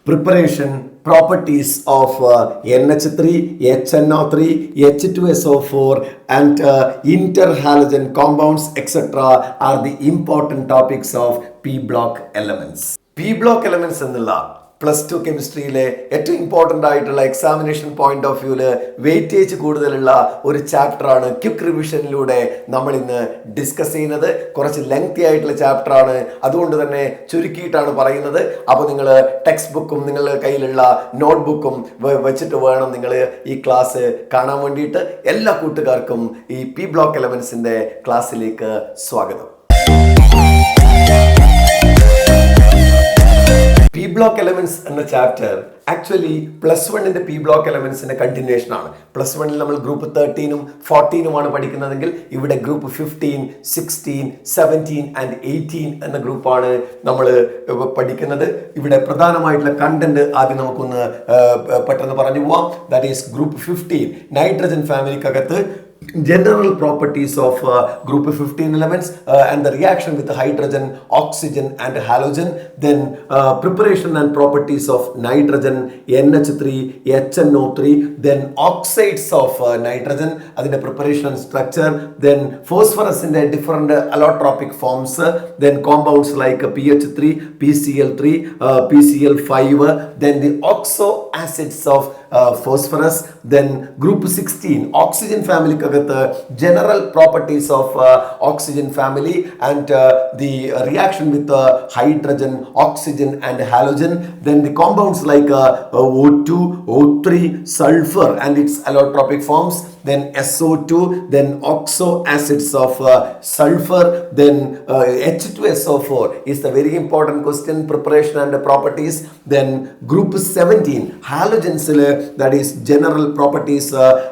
Preparation properties of NH3, HNO3, H2SO4 and interhalogen compounds etc. are the important topics of P block elements. P block elements എന്നുള്ള plus two കെമിസ്ട്രിയിലെ ഏറ്റവും important ആയിട്ടുള്ള examination point of വ്യൂവിൽ weightage കൂടുതലുള്ള ഒരു ചാപ്റ്ററാണ് quick റിവിഷനിലൂടെ നമ്മൾ ഇന്ന് discuss ചെയ്യുന്നത്. കുറച്ച് ലെങ്തി ആയിട്ടുള്ള ചാപ്റ്ററാണ്, അതുകൊണ്ട് തന്നെ ചുരുക്കിയിട്ടാണ് പറയുന്നത്. അപ്പോൾ നിങ്ങൾ ടെക്സ്റ്റ് ബുക്കും നിങ്ങളുടെ കയ്യിലുള്ള നോട്ട് ബുക്കും വെച്ചിട്ട് വേണം നിങ്ങൾ ഈ ക്ലാസ് കാണാൻ വേണ്ടിയിട്ട്. എല്ലാ കൂട്ടുകാർക്കും ഈ പി ബ്ലോക്ക് എലമെൻസിൻ്റെ ക്ലാസ്സിലേക്ക് സ്വാഗതം. പി ബ്ലോക്ക് എലമെന്റ്സ് എന്ന ചാപ്റ്റർ ആക്ച്വലി പ്ലസ് വണ്ണിന്റെ പി ബ്ലോക്ക് എലമെന്റ്സിന്റെ കണ്ടിന്യൂഷൻ ആണ്. പ്ലസ് വണ്ണിൽ നമ്മൾ ഗ്രൂപ്പ് 13ഉം 14ഉമാണ് പഠിക്കുന്നതെങ്കിൽ ഇവിടെ ഗ്രൂപ്പ് 15, 16, 17 ആൻഡ് 18 എന്ന ഗ്രൂപ്പാണ് നമ്മൾ പഠിക്കുന്നത്. ഇവിടെ പ്രധാനമായിട്ടുള്ള കണ്ടന്റ് ആദ്യം നമുക്കൊന്ന് പെട്ടെന്ന് പറഞ്ഞു പോവാം. ദാറ്റ് ഈസ് ഗ്രൂപ്പ് 15 നൈട്രജൻ ഫാമിലിക്കകത്ത് general properties of group 15 elements and the reaction with the hydrogen, oxygen and halogen. Then preparation and properties of nitrogen, NH3, HNO3. Then oxides of nitrogen, adinte preparation and structure. Then phosphorus in the different allotropic forms. Then compounds like PH3, PCl3, PCl5. Then the oxo acids of phosphorus. Then group 16 oxygen family general properties of oxygen family and the reaction with hydrogen, oxygen and halogen. Then the compounds like O2, O3, sulfur and its allotropic forms. Then SO2, then oxo acids of sulfur. Then H2SO4 is the very important question, preparation and properties. Then group 17 halogens, that is general properties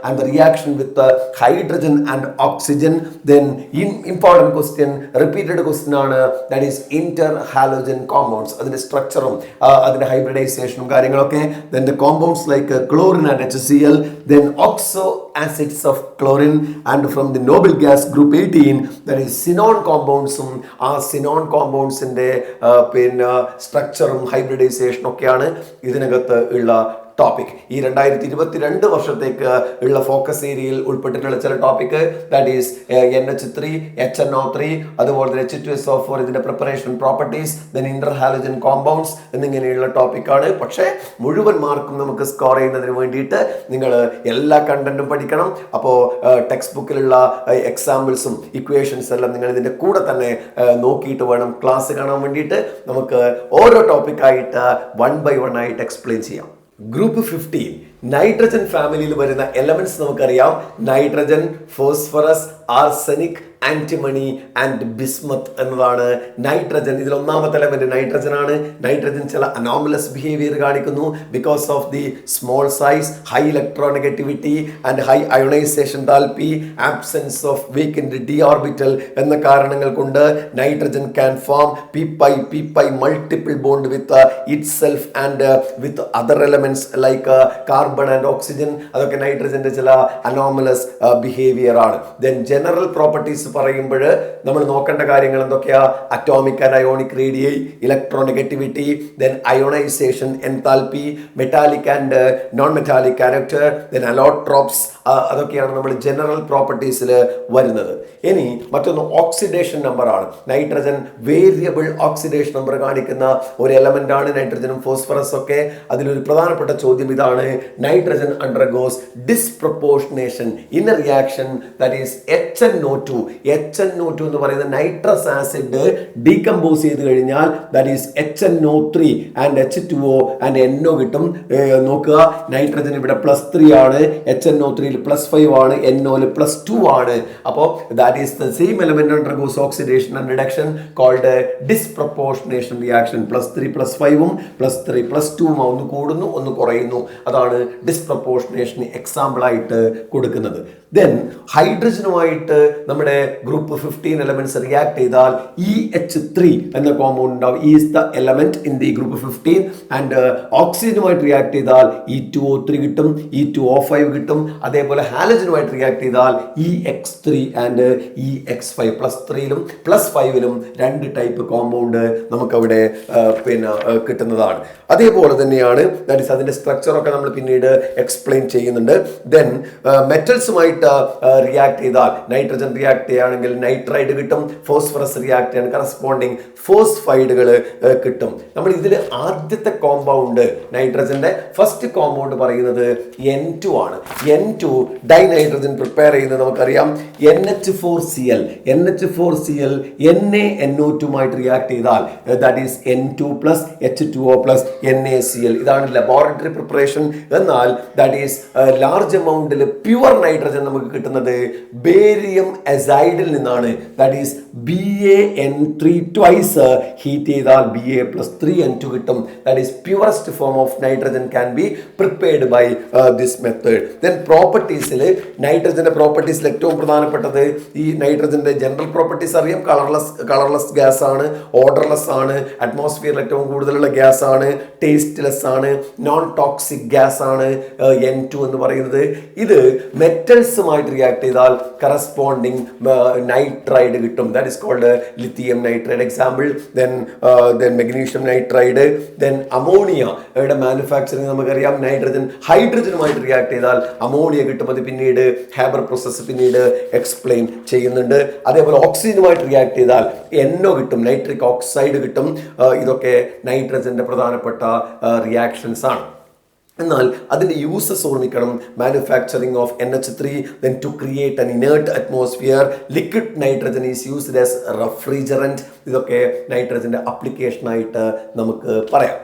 and the reaction with hydrogen and oxygen. Then important question, repeated question ആണ്, that is interhalogen compounds, അതിന്റെ സ്ട്രക്ചറും അതിന്റെ ഹൈബ്രിഡൈസേഷനും കാര്യങ്ങളൊക്കെ. Then the compounds like chlorine and HCl. Then oxo acids of chlorine and from the noble gas group 18 that is xenon compounds. ആ xenon compounds ന്റെ പിന്നെ സ്ട്രക്ചറും ഹൈബ്രിഡൈസേഷനും ഒക്കെയാണ് ഇതിനകത്ത് ഉള്ള ടോപ്പിക്. ഈ 2022 വർഷത്തേക്ക് ഉള്ള ഫോക്കസ് ഏരിയയിൽ ഉൾപ്പെട്ടിട്ടുള്ള ചില topic, that is NH3, HNO3, അതുപോലെ തന്നെ H2SO4 ഇതിന്റെ പ്രിപ്പറേഷൻ പ്രോപ്പർട്ടീസ്, ദെൻ ഇന്റർഹാലോജൻ കോമ്പൗണ്ട്സ് എന്നിങ്ങനെയുള്ള ടോപ്പിക്കാണ്. പക്ഷേ മുഴുവൻ മാർക്കും നമുക്ക് സ്കോർ ചെയ്യുന്നതിന് വേണ്ടിയിട്ട് നിങ്ങൾ എല്ലാ കണ്ടന്റും പഠിക്കണം. അപ്പോൾ ടെക്സ്റ്റ് ബുക്കിലുള്ള എക്സാമ്പിൾസും ഇക്വേഷൻസ് എല്ലാം നിങ്ങൾ ഇതിന്റെ കൂടെ തന്നെ നോക്കിയിട്ട് വേണം ക്ലാസ് കാണാൻ വേണ്ടിയിട്ട്. നമുക്ക് ഓരോ ടോപ്പിക്കായിട്ട് 1 by 1 ആയിട്ട് എക്സ്പ്ലെയിൻ ചെയ്യാം. ഗ്രൂപ്പ് 15 നൈട്രജൻ ഫാമിലിയിൽ വരുന്ന എലമെന്റ്സ് നമുക്കറിയാം. Nitrogen, phosphorus, arsenic, antimony and bismuth എന്നതാണ് നൈട്രജൻ. ഇതിൽ ഒന്നാമത്തെ എലമെന്റ് നൈട്രജൻ ആണ്. നൈട്രജൻ ചില അനോമലസ് ബിഹേവിയർ കാണിക്കുന്നു because of the small size, high electronegativity and high ionization enthalpy, absence of vacant D orbital എന്ന കാരണങ്ങൾ കൊണ്ട് nitrogen can form p multiple bond with itself and with other elements like carbon and oxygen. അതൊക്കെ നൈട്രജന്റെ ചില anomalous behaviour ആണ്. Then general properties പറയുമ്പോൾ നമ്മൾ നോക്കേണ്ട കാര്യങ്ങൾ എന്തൊക്കെയാ? Atomic and ionic radii, electronegativity, then ionisation, enthalpy, metallic and non metallic character, then allotropes. അതൊക്കെയാണ് നമ്മൾ ജനറൽ പ്രോപ്പർട്ടീസിൽ വരുന്നത്. ഇനി മറ്റൊന്ന് ഓക്സിഡേഷൻ നമ്പർ ആണ്. നൈട്രജൻ വേരിയബിൾ ഓക്സിഡേഷൻ നമ്പർ കാണിക്കുന്ന ഒരു എലമെന്റ് ആണ് നൈട്രജനും ഫോസ്ഫറസ് ഒക്കെ. അതിലൊരു പ്രധാനപ്പെട്ട ചോദ്യം ഇതാണ്: nitrogen undergoes disproportionation in A reaction that is HNO2. HNO2 എന്ന് പറയുന്ന നൈട്രസ് ആസിഡ് ഡീകമ്പോസ് ചെയ്ത് കഴിഞ്ഞാൽ that is HNO3 and H2O and NO കിട്ടും. നോക്കുക, നൈട്രജൻ ഇവിടെ +3 ആണ്, HNO3 +5 ആണ്, NO +2 ആണ്. അപ്പോൾ that is the same element undergoes oxidation and reduction called disproportionation reaction. +3 +5ഉം +3 +2ഉം ഒന്ന് കൂടുന്നു ഒന്ന് കുറയുന്നു. അതാണ് ഡിസ്പ്രപ്പോർഷനേഷൻ എക്സാമ്പിൾ ആയിട്ട് കൊടുക്കുന്നത്. ദെൻ ഹൈഡ്രജനുമായിട്ട് നമ്മുടെ ഗ്രൂപ്പ് 15 എലമെന്റ്സ് റിയാക്ട് ചെയ്താൽ EH3 എന്ന കോമ്പൗണ്ട് ഉണ്ടാവും. Is the element in the group 15. And ഓക്സിജനുമായിട്ട് റിയാക്ട് ചെയ്താൽ E2O3 കിട്ടും, E2O5 കിട്ടും. അതേപോലെ ഹാലജനുമായിട്ട് റിയാക്ട് ചെയ്താൽ EX3 and EX5. +3ലും +5ലും 2 type compound നമുക്കവിടെ കിട്ടുന്നതാണ്. അതേപോലെ തന്നെയാണ് അതിന്റെ സ്ട്രക്ചറൊക്കെ നമ്മൾ പിന്നീട് എക്സ്പ്ലെയിൻ ചെയ്യുന്നുണ്ട്. ദെൻ മെറ്റൽസുമായിട്ട് റിയാക്ട് ചെയ്താൽ നൈട്രജൻ റിയാക്ട് ചെയ്യുകയാണെങ്കിൽ നൈട്രൈഡ് കിട്ടും, ഫോസ്ഫറസ് റിയാക്ട് ചെയ്യാൻ കറസ്പോണ്ടിങ് ഫോസ്ഫൈഡുകൾ കിട്ടും. നമ്മൾ ഇതിൽ ആദ്യത്തെ കോമ്പൗണ്ട് നൈട്രജന്റെ ഫസ്റ്റ് കോമ്പൗണ്ട് പറയുന്നത് N2 ആണ്. N2 ഡൈനൈട്രജൻ പ്രിപ്പയർ ചെയ്യുന്നത് നമുക്കറിയാം NH4Cl. NH4Cl NaNO2മായിട്ട് റിയാക്ട് ചെയ്താൽ that is N2 + H2O + NaCl. ഇതാണ് ലബോറട്ടറി പ്രിപ്പറേഷൻ. എന്നാൽ ദാറ്റ് ഈസ് ലാർജ് എമൗണ്ടിൽ പ്യുവർ നൈട്രജൻ നമുക്ക് കിട്ടുന്നത് ബേരിയം അസൈഡിൽ നിന്നാണ്. That is BaN3 twice heat ചെയ്താൽ Ba+3N2 കിട്ടും. That is purest form of nitrogen can be prepared by this method. Then പ്രോപ്പർട്ടീസിൽ നൈട്രജന്റെ പ്രോപ്പർട്ടീസിൽ ഏറ്റവും പ്രധാനപ്പെട്ടത് ഈ നൈട്രജന്റെ ജനറൽ പ്രോപ്പർട്ടീസ് അറിയാം. കളർലെസ് ഗ്യാസ് ആണ്, ഓർഡർലെസ് ആണ്, അറ്റ്മോസ്ഫിയറിൽ ഏറ്റവും കൂടുതലുള്ള ഗ്യാസ് ആണ്, ടേസ്റ്റ്ലെസ് ആണ്, നോൺ ടോക്സിക് ഗ്യാസ് ആണ് N2 എന്ന് പറയുന്നത്. ഇത് മെറ്റൽസുമായിട്ട് റിയാക്ട് ചെയ്താൽ കറസ്പോണ്ടിങ് നൈട്രൈഡ് കിട്ടും. That is called lithium nitride example. Then magnesium nitride. Then അമോണിയയുടെ മാനുഫാക്ചറിങ് നമുക്കറിയാം. നൈട്രജൻ ഹൈഡ്രജനുമായിട്ട് റിയാക്ട് ചെയ്താൽ അമോണിയ കിട്ടും. അത് പിന്നീട് ഹാബർ പ്രോസസ്സ് പിന്നീട് എക്സ്പ്ലെയിൻ ചെയ്യുന്നുണ്ട്. അതേപോലെ ഓക്സിജനുമായിട്ട് റിയാക്ട് ചെയ്താൽ NO കിട്ടും, നൈട്രിക് ഓക്സൈഡ് കിട്ടും. ഇതൊക്കെ നൈട്രജന്റെ പ്രധാനപ്പെട്ട റിയാക്ഷൻസ് ആണ്. എന്നാൽ അതിൻ്റെ യൂസസ് ഓർമ്മിക്കണം. Manufacturing of NH3, then to create an inert atmosphere, liquid nitrogen is used as refrigerant. ഇതൊക്കെ നൈട്രജന്റെ ആപ്ലിക്കേഷനായിട്ട് നമുക്ക് പറയാം.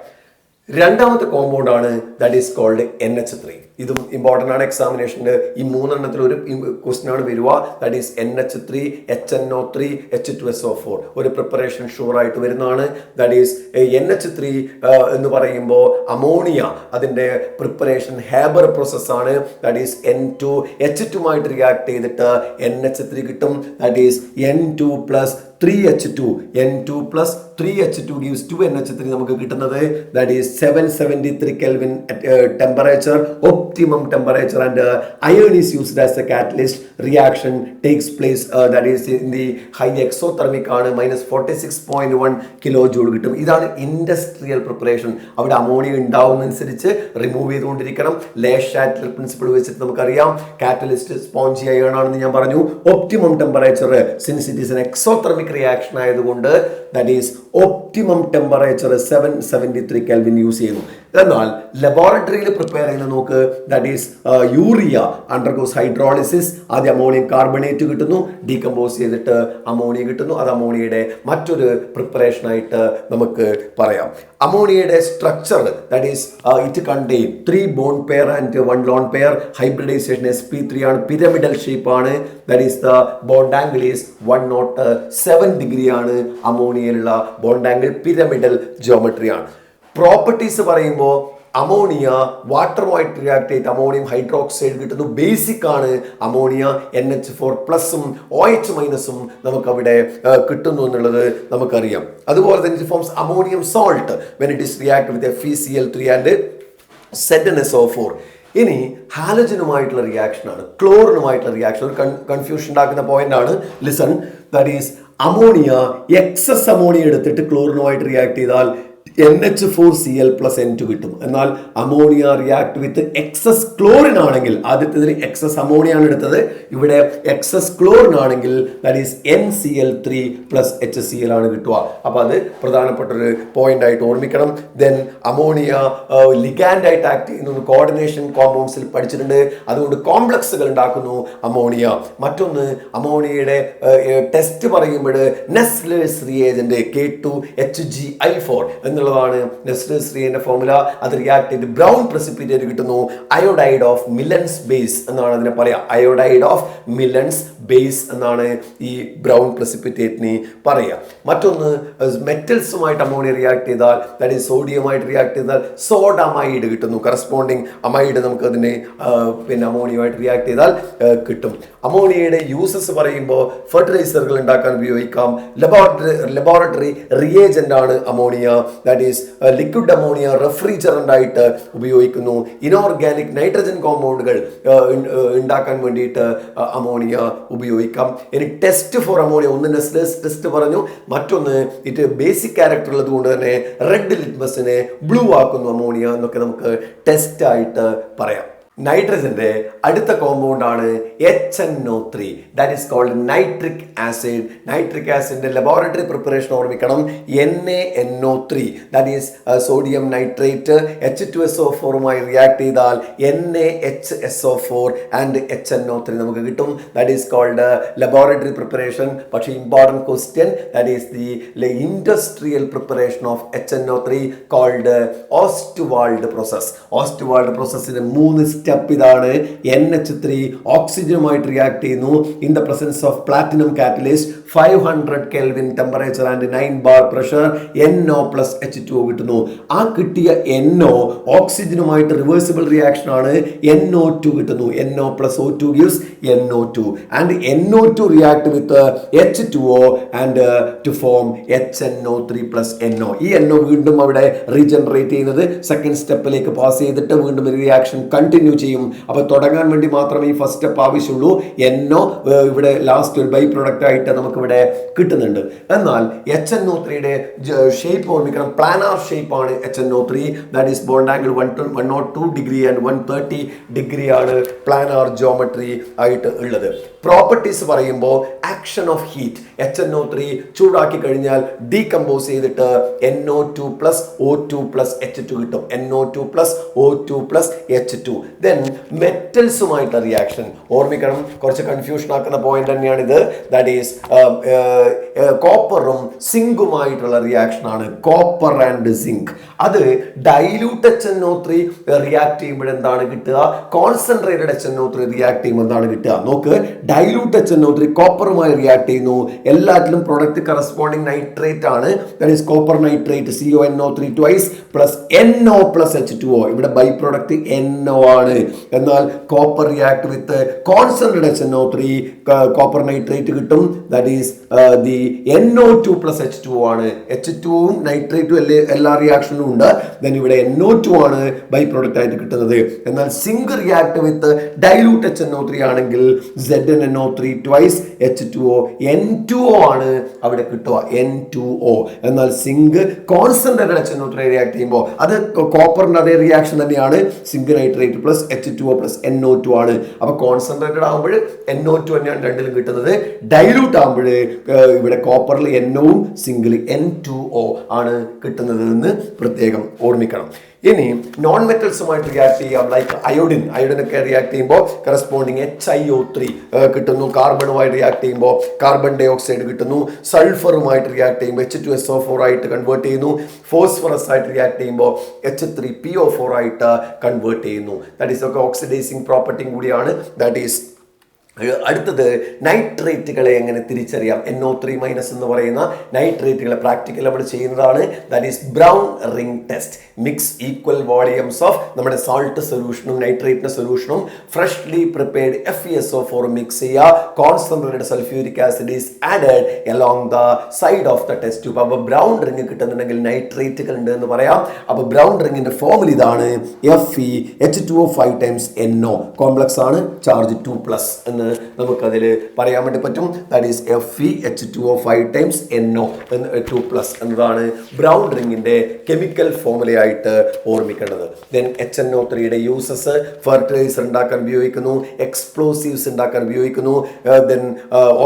രണ്ടാമത്തെ കോമ്പൗണ്ട് ആണ് ദാറ്റ് ഈസ് കോൾഡ് NH3. ഇതും ഇമ്പോർട്ടൻ്റ് ആണ് എക്സാമിനേഷൻ്റെ. ഈ 3 ഒരു ക്വസ്റ്റ്യൻ ആണ് വരിക. That is NH3 HNO3 H2SO4. ഒരു പ്രിപ്പറേഷൻ ഷുവർ ആയിട്ട് വരുന്നതാണ്. ദാറ്റ് ഈസ് NH3 എന്ന് പറയുമ്പോൾ അമോണിയ അതിൻ്റെ പ്രിപ്പറേഷൻ ഹാബർ പ്രോസസ്സാണ്. ദാറ്റ് ഈസ് N2 H2മായിട്ട് റിയാക്ട് ചെയ്തിട്ട് NH3 കിട്ടും. That is N2 + 3H2. N2 + 3H2 gives 2NH3 നമുക്ക് കിട്ടുന്നത്. That is 773 Kelvin temperature, optimum temperature, and iron is used as a catalyst. Reaction takes place that is in the high exothermic ആണ്, -46.1 kilojoule കിട്ടും. ഇതാണ് industrial preparation. അവിടെ ammonia ഉണ്ടാവുന്നതനുസരിച്ച് remove ചെയ്തുകൊണ്ടിരിക്കണം. ലേഷാറ്റൽ principle വെച്ചിട്ട് നമുക്കറിയാം catalyst spongy iron ആണെന്ന് ഞാൻ പറഞ്ഞു. Optimum temperature since it is an exothermic reaction ആയതുകൊണ്ട് that is optimum temperature 773 Kelvin use ചെയ്യുന്നു. എന്നാൽ ലബോറട്ടറിയിൽ പ്രിപ്പയർ ചെയ്യുന്ന നോക്ക്, that is urea undergoes hydrolysis. ആദ്യം അമോണിയം കാർബണേറ്റ് കിട്ടുന്നു, ഡീകമ്പോസ് ചെയ്തിട്ട് അമോണിയ കിട്ടുന്നു. അത് അമോണിയയുടെ മറ്റൊരു പ്രിപ്പറേഷനായിട്ട് നമുക്ക് പറയാം. അമോണിയയുടെ structure that is it contain 3 bone pair and 1 lone pair. Hybridization sp3 ആണ്, പിരമിഡൽ ഷേപ്പ് ആണ്. That is the bond angle is 107 degree ആണ്. അമോണിയയിലുള്ള ബോണ്ട് ആംഗിൾ പിരമിഡൽ ജിയോമെട്രി ആണ്. പ്രോപ്പർട്ടീസ് പറയുമ്പോൾ അമോണിയ വാട്ടറുമായിട്ട് റിയാക്ട് ചെയ്ത് അമോണിയം ഹൈഡ്രോക്സൈഡ് കിട്ടുന്നു. ബേസിക് ആണ് അമോണിയ. NH4+ OH- നമുക്കവിടെ കിട്ടുന്നു എന്നുള്ളത് നമുക്കറിയാം. അതുപോലെ തന്നെ it forms ammonium salt when it is react with FeCl3 and ZnSO4. ഇനി ഹാലജനുമായിട്ടുള്ള റിയാക്ഷനാണ്, ക്ലോറിനുമായിട്ടുള്ള റിയാക്ഷൻ. ഒരു കൺഫ്യൂഷൻ ഉണ്ടാക്കുന്ന പോയിന്റ് ആണ്. Listen, that is ammonia excess ammonia എടുത്തിട്ട് ക്ലോറിനുമായിട്ട് റിയാക്ട് ചെയ്താൽ NH4Cl + N2 കിട്ടും. എന്നാൽ ammonia react with excess chlorine ആണെങ്കിൽ, ആദ്യത്തേതിൽ എക്സസ് അമോണിയ ആണ് എടുത്തത്, ഇവിടെ എക്സസ് ക്ലോറിൻ ആണെങ്കിൽ ദാറ്റ് ഈസ് NCl3 + HCl ആണ് കിട്ടുക. അപ്പോൾ അത് പ്രധാനപ്പെട്ട ഒരു പോയിന്റ് ആയിട്ട് ഓർമ്മിക്കണം. ദെൻ അമോണിയ ലിഗാൻഡ് ആയിട്ട് ആക്ട് ചെയ്യുന്നു. കോർഡിനേഷൻ കോമ്പൗണ്ട്സിൽ പഠിച്ചിട്ടുണ്ട്. അതുകൊണ്ട് കോംപ്ലക്സുകൾ ഉണ്ടാക്കുന്നു അമോണിയ. മറ്റൊന്ന് അമോണിയയുടെ ടെസ്റ്റ് പറയുമ്പോൾ നെസ്ലേഴ്സ് റിയേജന്റ് K2HgI4 എന്നുള്ള എന്നുള്ളതാണ് നെസ്റ്റേഴ്സ് റിയേന്റെ ഫോർമുല. അത് റിയാക്ട് ചെയ്ത് ബ്രൗൺ പ്രസിപ്പിറ്റേറ്റ് കിട്ടുന്നു. അയോഡൈഡ് ഓഫ് മിലൻസ് ബേസ് എന്നാണ് അതിനെ പറയാ. അയോഡൈഡ് ഓഫ് മിലൻസ് ബേസ് എന്നാണ് ഈ ബ്രൗൺ പ്രസിപ്പിറ്റേറ്റിന് പറയുക. മറ്റൊന്ന് മെറ്റൽസുമായിട്ട് അമോണിയ റിയാക്ട് ചെയ്താൽ, ദാറ്റ് ഈസ് സോഡിയമായിട്ട് റിയാക്ട് ചെയ്താൽ സോഡമൈഡ് കിട്ടുന്നു. കറസ്പോണ്ടിങ് അമൈഡ് നമുക്ക് അതിനെ പിന്നെ അമോണിയമായിട്ട് റിയാക്ട് ചെയ്താൽ കിട്ടും. അമോണിയയുടെ യൂസസ് പറയുമ്പോൾ ഫെർട്ടിലൈസറുകൾ ഉണ്ടാക്കാൻ ഉപയോഗിക്കാം. ലബോറട്ടറി റിയേജന്റ് ആണ് ammonia. That is liquid ammonia refrigerant ആയിട്ട് ഉപയോഗിക്കുന്നു. ഇനോർഗാനിക് നൈട്രജൻ കോമ്പൗണ്ടുകൾ ഉണ്ടാക്കാൻ വേണ്ടിയിട്ട് അമോണിയ ഉപയോഗിക്കാം. ഇനി ടെസ്റ്റ് ഫോർ അമോണിയ, ഒന്ന് നെസ്ലേഴ്സ് ടെസ്റ്റ് പറഞ്ഞു, മറ്റൊന്ന് ഇത് ബേസിക് ക്യാരക്ടർ ഉള്ളത് കൊണ്ട് തന്നെ റെഡ് ലിറ്റ്മസിനെ ബ്ലൂ ആക്കുന്നു അമോണിയ എന്നൊക്കെ നമുക്ക് ടെസ്റ്റ് ആയിട്ട് പറയാം. നൈട്രജന്റെ അടുത്ത കോമ്പൗണ്ട് ആണ് HNO3. That is called nitric acid. Nitric ആസിഡിന്റെ ലബോറട്ടറി പ്രിപ്പറേഷൻ ഓർമ്മിക്കണം. NaNO3 that is sodium nitrate H2SO4മായി റിയാക്ട് ചെയ്താൽ NaHSO4 ആൻഡ് HNO3 നമുക്ക് കിട്ടും. That is called laboratory preparation. പക്ഷേ important question, that is the industrial preparation of HNO3 called Ostwald process. Ostwald പ്രോസസ്സിന് 3 step ഇതാണ്. NH3 ഓക്സിജനുമായിട്ട് react ചെയ്യുന്നു in the presence of platinum catalyst, 500 kelvin temperature and 9 bar pressure, NO plus H2O കിട്ടുന്നു. ആ കിട്ടിയ NO ഓക്സിജനുമായിട്ട് reversible reaction ആണ്, NO2 കിട്ടുന്നു. NO plus O2 gives NO2 and NO2 react with H2O and to form HNO3 plus NO. ഈ NO വീണ്ടും അവിടെ regenerate ചെയ്യുന്നത് second സ്റ്റെപ്പിലേക്ക് pass ചെയ്തിട്ട് വീണ്ടും റിയാക്ഷൻ കണ്ടിന്യൂ ചെയ്യും. അപ്പോൾ തുടങ്ങാൻ വേണ്ടി മാത്രമേ ഈ ഫസ്റ്റ് സ്റ്റെപ്പ് ആവശ്യമുള്ളൂ. NO ഇവിടെ ലാസ്റ്റ് ഒരു ബൈ പ്രൊഡക്റ്റ് ആയിട്ട് നമുക്ക് ഇവിടെ കിട്ടുന്നുണ്ട്. എന്നാൽ HNO3യുടെ ഷേപ്പ് ഓർമ്മിക്കണം. പ്ലാനാർ ഷേപ്പ് ആണ് HNO3. That is bond angle 102 degree and 130 degree ആണ് പ്ലാനാർ ജോമെട്രി ആയിട്ട് ഉള്ളത്. പ്രോപ്പർട്ടീസ് പറയുമ്പോൾ ആക്ഷൻ ഓഫ് ഹീറ്റ്, HNO3 ചൂടാക്കി കഴിഞ്ഞാൽ ഡീകമ്പോസ് ചെയ്തിട്ട് NO2 plus O2 plus H2 കിട്ടും. NO2 plus O2 plus H2. Then മെറ്റൽസുമായിട്ട് റിയാക്ഷൻ ഓർമ്മിക്കണം. കുറച്ച് കൺഫ്യൂഷൻ ആക്കുന്ന പോയിന്റ് തന്നെയാണിത്. ദാറ്റ് ഈസ് കോപ്പറും സിങ്കുമായിട്ടുള്ള റിയാക്ഷൻ ആണ്, കോപ്പർ ആൻഡ് സിങ്ക്. അത് ഡൈല്യൂട്ട് HNO3 റിയാക്ട് ചെയ്യുമ്പോൾ എന്താണ് കിട്ടുക? കോൺസെൻട്രേറ്റഡ് HNO3 റിയാക്ട് ചെയ്യുമ്പോൾ എന്താണ് കിട്ടുക? നോക്ക്, ഡൈല്യൂട്ട് HNO3 കോപ്പറുമായി റിയാക്ട് ചെയ്യുന്നു. എല്ലാത്തിലും പ്രൊഡക്റ്റ് കറസ്പോണ്ടിങ് നൈട്രേറ്റ് ആണ്. That is copper nitrate, CONO3 twice plus NO plus H2O. ഇവിടെ ബൈ പ്രൊഡക്റ്റ് NO ആണ്. എന്നാൽ copper react with concentrated HNO3 copper nitrate കിട്ടും. That is the NO2 plus H2O ആണ്. H2വും നൈട്രേറ്റും എല്ലാ റിയാക്ഷനിലും ഉണ്ട്. ദെൻ ഇവിടെ NO2 ആണ് ബൈ പ്രൊഡക്റ്റ് ആയിട്ട് കിട്ടുന്നത്. എന്നാൽ zinc react with dilute HNO3 ആണെങ്കിൽ ZnNO3 twice H2O, N2O ആണ് അവിടെ കിട്ടുക, N2O. എന്നാൽ സിങ്ക് കോൺസെൻട്രേറ്റഡ് HNO3 റിയാക്ട് ചെയ്യുമ്പോൾ അത് കോപ്പറിന്റെ അതേ റിയാക്ഷൻ തന്നെയാണ്. Zinc nitrate plus H2O plus NO2 ആണ്. അപ്പൊ കോൺസെൻട്രേറ്റഡ് ആകുമ്പോൾ NO2 തന്നെയാണ് രണ്ടിലും കിട്ടുന്നത്. ഡൈല്യൂട്ട് ആകുമ്പോൾ ഇവിടെ കോപ്പറിൽ NOവും സിങ്കിൽ N2O ആണ് കിട്ടുന്നത് എന്ന് പ്രത്യേകം ഓർമ്മിക്കണം. ഇനി നോൺ മെറ്റൽസുമായിട്ട് റിയാക്ട് ചെയ്യാം. ലൈക്ക് അയോഡിനൊക്കെ റിയാക്ട് ചെയ്യുമ്പോൾ കറസ്പോണ്ടിങ് HiO3 കിട്ടുന്നു. കാർബണുമായിട്ട് റിയാക്ട് ചെയ്യുമ്പോൾ കാർബൺ ഡൈ ഓക്സൈഡ് കിട്ടുന്നു. സൾഫറുമായിട്ട് റിയാക്ട് ചെയ്യുമ്പോൾ H2SO4 ആയിട്ട് കൺവേർട്ട് ചെയ്യുന്നു. ഫോസ്ഫറസ് ആയിട്ട് റിയാക്ട് ചെയ്യുമ്പോൾ H3PO4 ആയിട്ട് കൺവേർട്ട് ചെയ്യുന്നു. ദാറ്റ് ഈസ് ഒക്കെ ഓക്സിഡൈസിങ് പ്രോപ്പർട്ടിയും കൂടിയാണ്. ദാറ്റ് ഈസ് അടുത്തത് നൈട്രേറ്റുകളെ എങ്ങനെ തിരിച്ചറിയാം? NO3 മൈനസ് എന്ന് പറയുന്ന നൈട്രേറ്റുകളെ പ്രാക്ടിക്കൽ നമ്മൾ ചെയ്യുന്നതാണ്. That is brown ring test. Mix equal volumes of നമ്മുടെ സാൾട്ട് സൊല്യൂഷനും നൈട്രേറ്റിന്റെ സൊല്യൂഷനും ഫ്രഷ്ലി പ്രിപ്പയർഡ് FeSO4 മിക്സ് ചെയ്യുക. Concentrated sulphuric acid is added along the side of the test tube. അപ്പോൾ ബ്രൗൺ റിംഗ് കിട്ടുന്നുണ്ടെങ്കിൽ നൈട്രേറ്റുകൾ ഉണ്ട് എന്ന് പറയാം. അപ്പോൾ ബ്രൗൺ റിംഗിന്റെ ഫോർമുല ഇതാണ്, FeH2O5 times NO. കോംപ്ലക്സ് ആണ്, ചാർജ് 2+ എന്ന് നമുക്കതിൽ പറയാൻ വേണ്ടി പറ്റും. That is FeH2O5 times NO 2+ എന്നതാണ് ബ്രൗൺ റിംഗിന്റെ കെമിക്കൽ ഫോർമുലയായിട്ട് ഓർമ്മിക്കേണ്ടത്. ദെൻ HNO3യുടെ യൂസസ് ഫെർട്ടിലൈസർ ഉണ്ടാക്കാൻ ഉപയോഗിക്കുന്നു, എക്സ്പ്ലോസീവ്സ് ഉണ്ടാക്കാൻ ഉപയോഗിക്കുന്നു. Then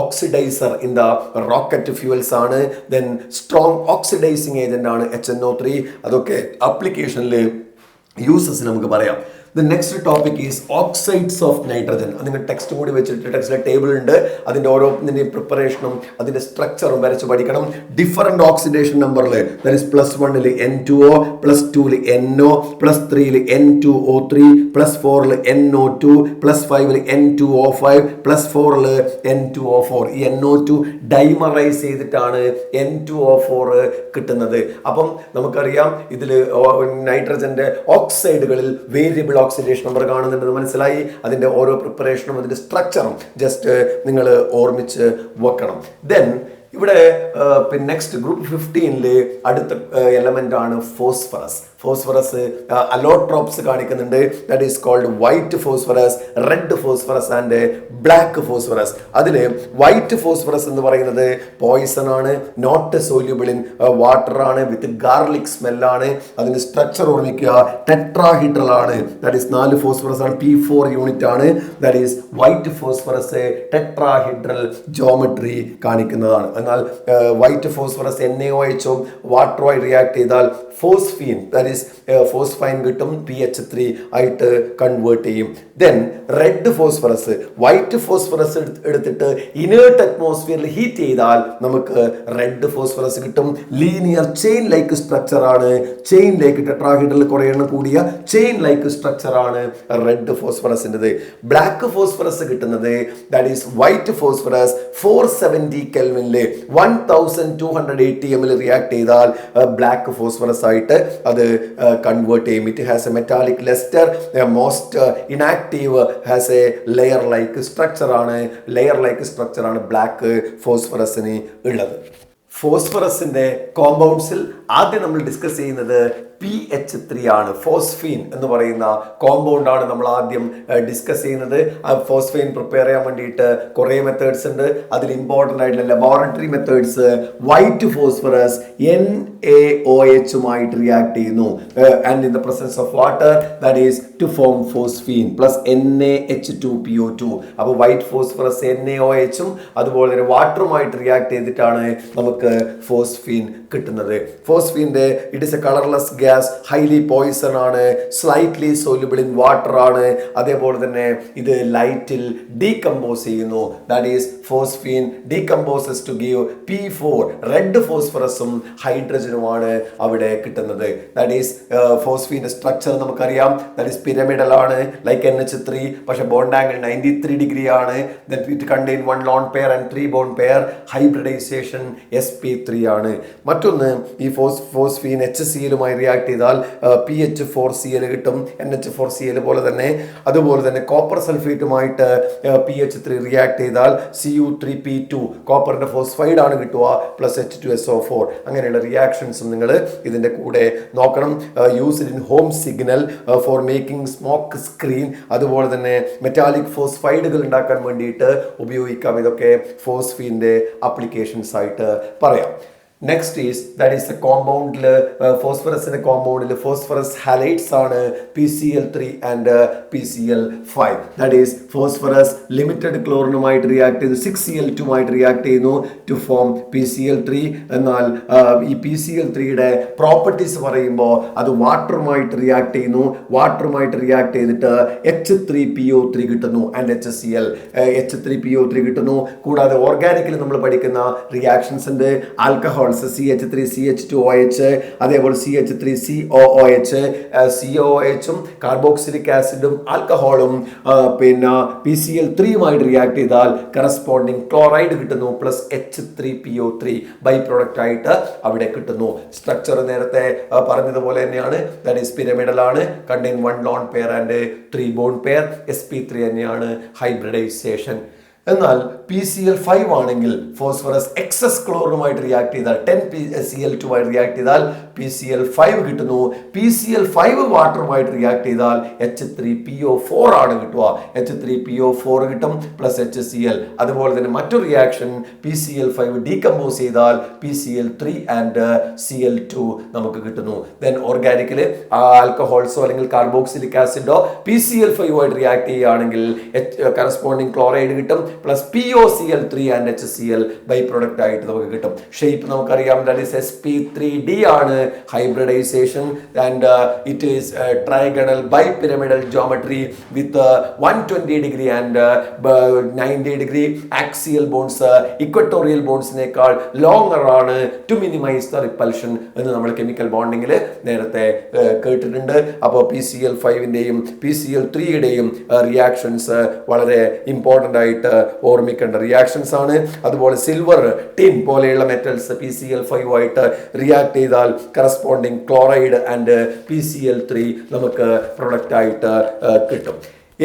oxidiser in the rocket fuels ആണ്. ദെൻ സ്ട്രോങ് ഓക്സിഡൈസിങ് ഏജന്റ് ആണ് HNO3. അതൊക്കെ ആപ്ലിക്കേഷനിൽ യൂസസ് നമുക്ക് പറയാം. The next topic is oxides of nitrogen. നിങ്ങൾ ടെക്സ്റ്റ് കൂടി വെച്ചിട്ട് ടെക്സ്റ്റിലെ ടേബിൾ ഉണ്ട്, അതിൻ്റെ ഓരോന്നിൻ്റെയും പ്രിപ്പറേഷനും അതിൻ്റെ സ്ട്രക്ചറും വരച്ച് പഠിക്കണം. ഡിഫറെൻറ്റ് ഓക്സിഡേഷൻ നമ്പറിൽ that is +1 N2O, +2 NO, +3 N2O3, +4 NO2, +5 N2O5, +4 N2O4. ഈ NO2 ഡൈമറൈസ് ചെയ്തിട്ടാണ് N2O4 കിട്ടുന്നത്. അപ്പം നമുക്കറിയാം ഇതിൽ നൈട്രജന്റെ ഓക്സൈഡുകളിൽ വേരിയബിൾ ഓക്സിഡേഷൻ നമ്പർ കാണുന്നുണ്ടെന്ന് മനസ്സിലായി. അതിൻ്റെ ഓരോ പ്രിപ്പറേഷനും അതിൻ്റെ സ്ട്രക്ചറും ജസ്റ്റ് നിങ്ങൾ ഓർമ്മിച്ച് വെക്കണം. ദെൻ ഇവിടെ പിന്നെ നെക്സ്റ്റ് ഗ്രൂപ്പ് 15 അടുത്ത എലമെന്റ് ആണ് ഫോസ്ഫറസ്. ഫോസ്ഫറസ് അലോട്രോപ്സ് കാണിക്കുന്നുണ്ട്. That is called white phosphorus, red phosphorus and black phosphorus. അതിൽ വൈറ്റ് ഫോസ്ഫറസ് എന്ന് പറയുന്നത് പോയിസൺ ആണ്, നോട്ട് സോല്യൂബിൾ ഇൻ വാട്ടർ ആണ്, വിത്ത് ഗാർലിക് സ്മെല്ലാണ്. അതിന്റെ സ്ട്രക്ചർ ഓർമ്മിക്കുക, ടെട്രാഹീഡ്രൽ ആണ്. ദാറ്റ് ഈസ് 4 ഫോസ്ഫറസ് ആണ്, P4 യൂണിറ്റ് ആണ്. That is white phosphorus tetrahedral geometry കാണിക്കുന്നതാണ്. എന്നാൽ വൈറ്റ് ഫോസ്ഫറസ് NaOH വാട്ടറുമായി റിയാക്ട് ചെയ്താൽ ഫോസ്ഫീൻ ദാറ്റ് ഈസ് ഫോസ്ഫൈൻ കിട്ടും, PH3 ആയിട്ട് കൺവേർട്ട് ചെയ്യും. Then red phosphorus, white phosphorus എടുത്തിട്ട് ഇനേർട്ട് അറ്റ്മോസ്ഫിയറിൽ ഹീറ്റ് ചെയ്താൽ നമുക്ക് റെഡ് ഫോസ്ഫറസ് കിട്ടും. ലീനിയർ ചെയിൻ ലൈക്ക് സ്ട്രക്ചർ ആണ്, ചെയിൻ ലൈക്ക് ടെട്രാഹീഡ്രൽ കുറേ എണ്ണം കൂടിയ ചെയിൻ ലൈക്ക് സ്ട്രക്ചർ ആണ് റെഡ് ഫോസ്ഫറസിൻ്റെത്. ബ്ലാക്ക് ഫോസ്ഫറസ് കിട്ടുന്നത് that is white phosphorus 470 കെൽവിനിൽ 1280 ml react ചെയ്താൽ ബ്ലാക്ക് ഫോസ്ഫറസ് ആയിട്ട് അത് കൺവേർട്ട് ചെയ്യും. It has A metallic Leicester, most inactive has A layer like structure ആണ് ബ്ലാക്ക് ഫോസ്ഫറസിന് ഉള്ളത്. ഫോസ്ഫറസിന്റെ കോമ്പൗണ്ട്സിൽ ആദ്യം നമ്മൾ ഡിസ്കസ് ചെയ്യുന്നത് PH3 ആണ്. ഫോസ്ഫീൻ എന്ന് പറയുന്ന കോമ്പൗണ്ട് ആണ് നമ്മൾ ആദ്യം ഡിസ്കസ് ചെയ്യുന്നത്. ആ ഫോസ്ഫീൻ പ്രിപ്പയർ ചെയ്യാൻ വേണ്ടിയിട്ട് കുറേ മെത്തേഡ്സ് ഉണ്ട്. അതിൽ ഇമ്പോർട്ടൻ്റ് ആയിട്ടുള്ള laboratory methods white phosphorus NaOH react ചെയ്യുന്നു and in the presence of water that is to form phosphine plus NaH2PO2. അപ്പോൾ വൈറ്റ് ഫോസ്ഫറസ് NaOH അതുപോലെ തന്നെ വാട്ടറുമായിട്ട് റിയാക്ട് ചെയ്തിട്ടാണ് നമുക്ക് ഫോസ്ഫീൻ കിട്ടുന്നത്. ഫോസ്ഫീൻ്റെ it is a colourless gas, highly poison ആണ്, slightly soluble in water ആണ്. അതേപോലെ തന്നെ ഇത് ലൈറ്റിൽ ഡീകമ്പോസ് ചെയ്യുന്നു. That is phosphine decomposes to give P4. Red ഫോസ്ഫറസും ഹൈഡ്രജനുമാണ് അവിടെ കിട്ടുന്നത്. ദാറ്റ് ഈസ് ഫോസ്ഫീൻ്റെ സ്ട്രക്ചർ നമുക്കറിയാം. ദാറ്റ് ഈസ് പിരമിഡൽ ആണ് ലൈക്ക് NH3, പക്ഷെ ബോണ്ട് ആംഗിൾ 93 ഡിഗ്രി ആണ്. It contain 1 lone pair and 3 bond pair. Hybridisation sp3 ആണ്. മറ്റൊന്ന് ഈ ഫോസ്ഫീൻ HCl റിയാക്ട് ചെയ്താൽ PH4Cl കിട്ടും, NH4Cl പോലെ തന്നെ. അതുപോലെ തന്നെ കോപ്പർ സൾഫേറ്റുമായിട്ട് PH3 റിയാക്ട് ചെയ്താൽ Cu3P2 കോപ്പറിന്റെ ഫോസ്ഫൈഡ് ആണ് കിട്ടുക, പ്ലസ് H2SO4. അങ്ങനെയുള്ള റിയാക്ഷൻസും നിങ്ങൾ ഇതിന്റെ കൂടെ നോക്കണം. Used in home signal for making smoke screen, അതുപോലെ തന്നെ മെറ്റാലിക് ഫോസ്ഫൈഡുകൾ ഉണ്ടാക്കാൻ വേണ്ടിയിട്ട് ഉപയോഗിക്കാം. ഇതൊക്കെ ഫോസ്ഫീൻ്റെ അപ്ലിക്കേഷൻസ് ആയിട്ട് പറയാം. Next is that is a കോമ്പൗണ്ടിൽ ഫോസ്ഫറസിൻ്റെ കോമ്പൗണ്ടിൽ ഫോസ്ഫറസ് ഹാലൈറ്റ്സ് ആണ് PCl3 and PCl5. That is phosphorus limited ക്ലോറിനുമായിട്ട് റിയാക്ട് ചെയ്ത് 6Cl2 റിയാക്ട് ചെയ്യുന്നു ടു ഫോം PCl3. എന്നാൽ ഈ PCl3യുടെ പ്രോപ്പർട്ടീസ് പറയുമ്പോൾ അത് വാട്ടറുമായിട്ട് റിയാക്ട് ചെയ്യുന്നു. വാട്ടറുമായിട്ട് റിയാക്ട് ചെയ്തിട്ട് H3PO3 കിട്ടുന്നു ആൻഡ് HCl H3PO3 കിട്ടുന്നു. കൂടാതെ ഓർഗാനിക്കിൽ നമ്മൾ പഠിക്കുന്ന റിയാക്ഷൻസ് ഉണ്ട്. ആൽക്കഹോൾ CH3CH2OH, അതേപോലെ CH3COOH. COOHും കാർബോക്സിലിക് ആസിഡും ആൽക്കഹോളും പിന്നെ PCl3യുമായിട്ട് റിയാക്ട് ചെയ്താൽ കറസ്പോണ്ടിങ് ക്ലോറൈഡ് കിട്ടുന്നു, പ്ലസ് H3PO3 ബൈ പ്രോഡക്റ്റ് ആയിട്ട് അവിടെ കിട്ടുന്നു. സ്ട്രക്ചർ നേരത്തെ പറഞ്ഞതുപോലെ തന്നെയാണ്. ദാറ്റ് ഈസ് പിരമിഡൽ ആണ്, contain 1 lone pair and 3 bond pair. sp3 തന്നെയാണ് ഹൈബ്രിഡൈസേഷൻ. എന്നാൽ PCl5 ആണെങ്കിൽ ഫോസ്ഫറസ് എക്സസ് ക്ലോറിനുമായിട്ട് റിയാക്ട് ചെയ്താൽ 10Cl2 റിയാക്ട് ചെയ്താൽ PCl5 കിട്ടുന്നു. PCl5 വാട്ടറുമായിട്ട് റിയാക്ട് ചെയ്താൽ H3PO4 ആണ് കിട്ടുക. H3PO4 കിട്ടും പ്ലസ് HCl. അതുപോലെ തന്നെ മറ്റൊരു റിയാക്ഷൻ PCl5 ഡീകമ്പോസ് ചെയ്താൽ PCl3 ആൻഡ് Cl2 നമുക്ക് കിട്ടുന്നു. ദെൻ ഓർഗാനിക്കിൽ ആൽക്കഹോൾസോ അല്ലെങ്കിൽ കാർബോക്സിലിക് ആസിഡോ PCl5 ആയിട്ട് റിയാക്ട് ചെയ്യുകയാണെങ്കിൽ കറസ്പോണ്ടിങ് ക്ലോറൈഡ് കിട്ടും, plus POCl3 and HCl by product ആയിട്ട് നമുക്ക് കിട്ടും. ഷേപ്പ് നമുക്കറിയാം, ദാറ്റ് ഈസ് sp3d ആണ് hybridisation and it is trigonal bipyramidal geometry with 120 degree and 90 degree axial bonds equatorial ബോൺസിനേക്കാൾ ലോങ്ങർ ആണ് ടു മിനിമൈസ് ദ റിപ്പൽഷൻ എന്ന് നമ്മൾ കെമിക്കൽ ബോണ്ടിങ്ങിൽ നേരത്തെ കേട്ടിട്ടുണ്ട്. അപ്പോൾ PCl5ൻ്റെയും PCl3യുടെയും റിയാക്ഷൻസ് വളരെ ഇമ്പോർട്ടൻ്റ് ആയിട്ട് ഓർമ്മിക്കേണ്ട റിയാക്ഷൻസ് ആണ്. അതുപോലെ സിൽവർ, ടിൻ പോലെയുള്ള മെറ്റൽസ് PCl5 ആയിട്ട് റിയാക്ട് ചെയ്താൽ കറസ്പോണ്ടിങ് ക്ലോറൈഡ് ആൻഡ് PCl3 നമുക്ക് പ്രൊഡക്റ്റ് ആയിട്ട് കിട്ടും.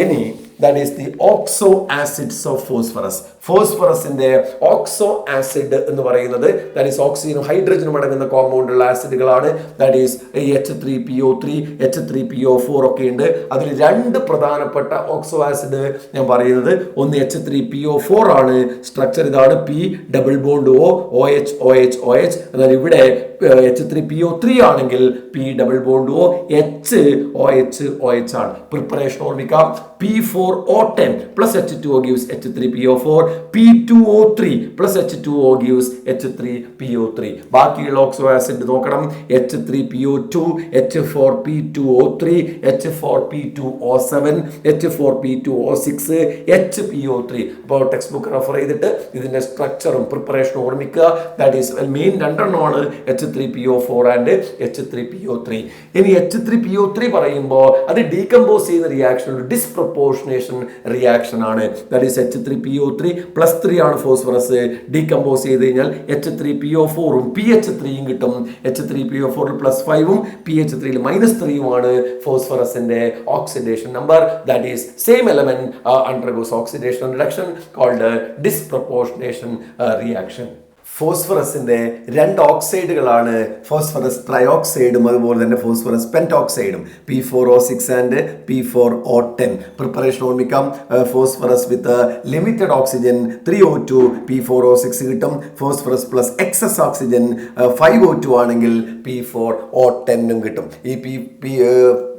ഇനി that is the oxo acids of phosphorus. ഫോസ്ഫറസിന്റെ ഓക്സോ ആസിഡ് എന്ന് പറയുന്നത് that is ഓക്സിജനും ഹൈഡ്രജനും അടങ്ങുന്ന കോമ്പൗണ്ടുള്ള ആസിഡുകളാണ്. that is H3PO3 H3PO4 ഒക്കെ ഉണ്ട്. അതിൽ രണ്ട് പ്രധാനപ്പെട്ട ഓക്സോ ആസിഡ് ഞാൻ പറയുന്നത് ഒന്ന് H3PO4 ആണ്. സ്ട്രക്ചർ ഇതാണ്, P double bond O OH OH OH. എന്നാൽ ഇവിടെ H3PO3 ആണെങ്കിൽ P double bond O H OH OH ആണ്. പ്രിപ്പറേഷൻ ഓർമ്മിക്കാം. P4O10 plus H2O gives H3PO4. P2O3 plus H2O gives H3PO3. ബാക്കിയുള്ള ഓക്സോ ആസിഡ് നോക്കണം. H3PO2 H4P2O3 H4P2O7 H4P2O6 HPO3. അപ്പോൾ text book refer ചെയ്തിട്ട് ഇതിന്റെ സ്ട്രക്ചറും പ്രിപ്പറേഷനും ഓർമ്മിക്കുക. ദാറ്റ് ഈസ് മെയിൻ രണ്ടെണ്ണമാണ് H3PO4 and H3PO3. ഇനി H3PO3 പറയുമ്പോൾ അത് ഡീകമ്പോസ് ചെയ്യുന്ന റിയാക്ഷൻ ഡിസ്പ്രൊപ്പോർഷനേഷൻ റിയാക്ഷൻ ആണ്. ദാറ്റ് ഈസ് H3PO3 പ്ലസ് 3 ആണ് ഫോസ്ഫറസ്. ഡീകമ്പോസ് ചെയ്ത് കഴിഞ്ഞാൽ H3PO4ഉം PH3യും കിട്ടും. H3PO4 പ്ലസ് 5ഉം PH3 മൈനസ് 3യുമാണ് ഫോസ്ഫറസിന്റെ oxidation number. That is same element undergoes oxidation reduction called disproportionation reaction. ഫോസ്ഫറസിന്റെ രണ്ട് ഓക്സൈഡുകളാണ് ഫോസ്ഫറസ് ട്രയോക്സൈഡും അതുപോലെ തന്നെ ഫോസ്ഫറസ് പെന്റോക്സൈഡും P4O6 ആൻഡ് P4O10. പ്രിപ്പറേഷൻ ഓർമ്മിക്കാം. Phosphorus with limited oxygen 3O2 P4O6 കിട്ടും. Phosphorus plus excess oxygen 5O2 ആണെങ്കിൽ P4O10 കിട്ടും. ഈ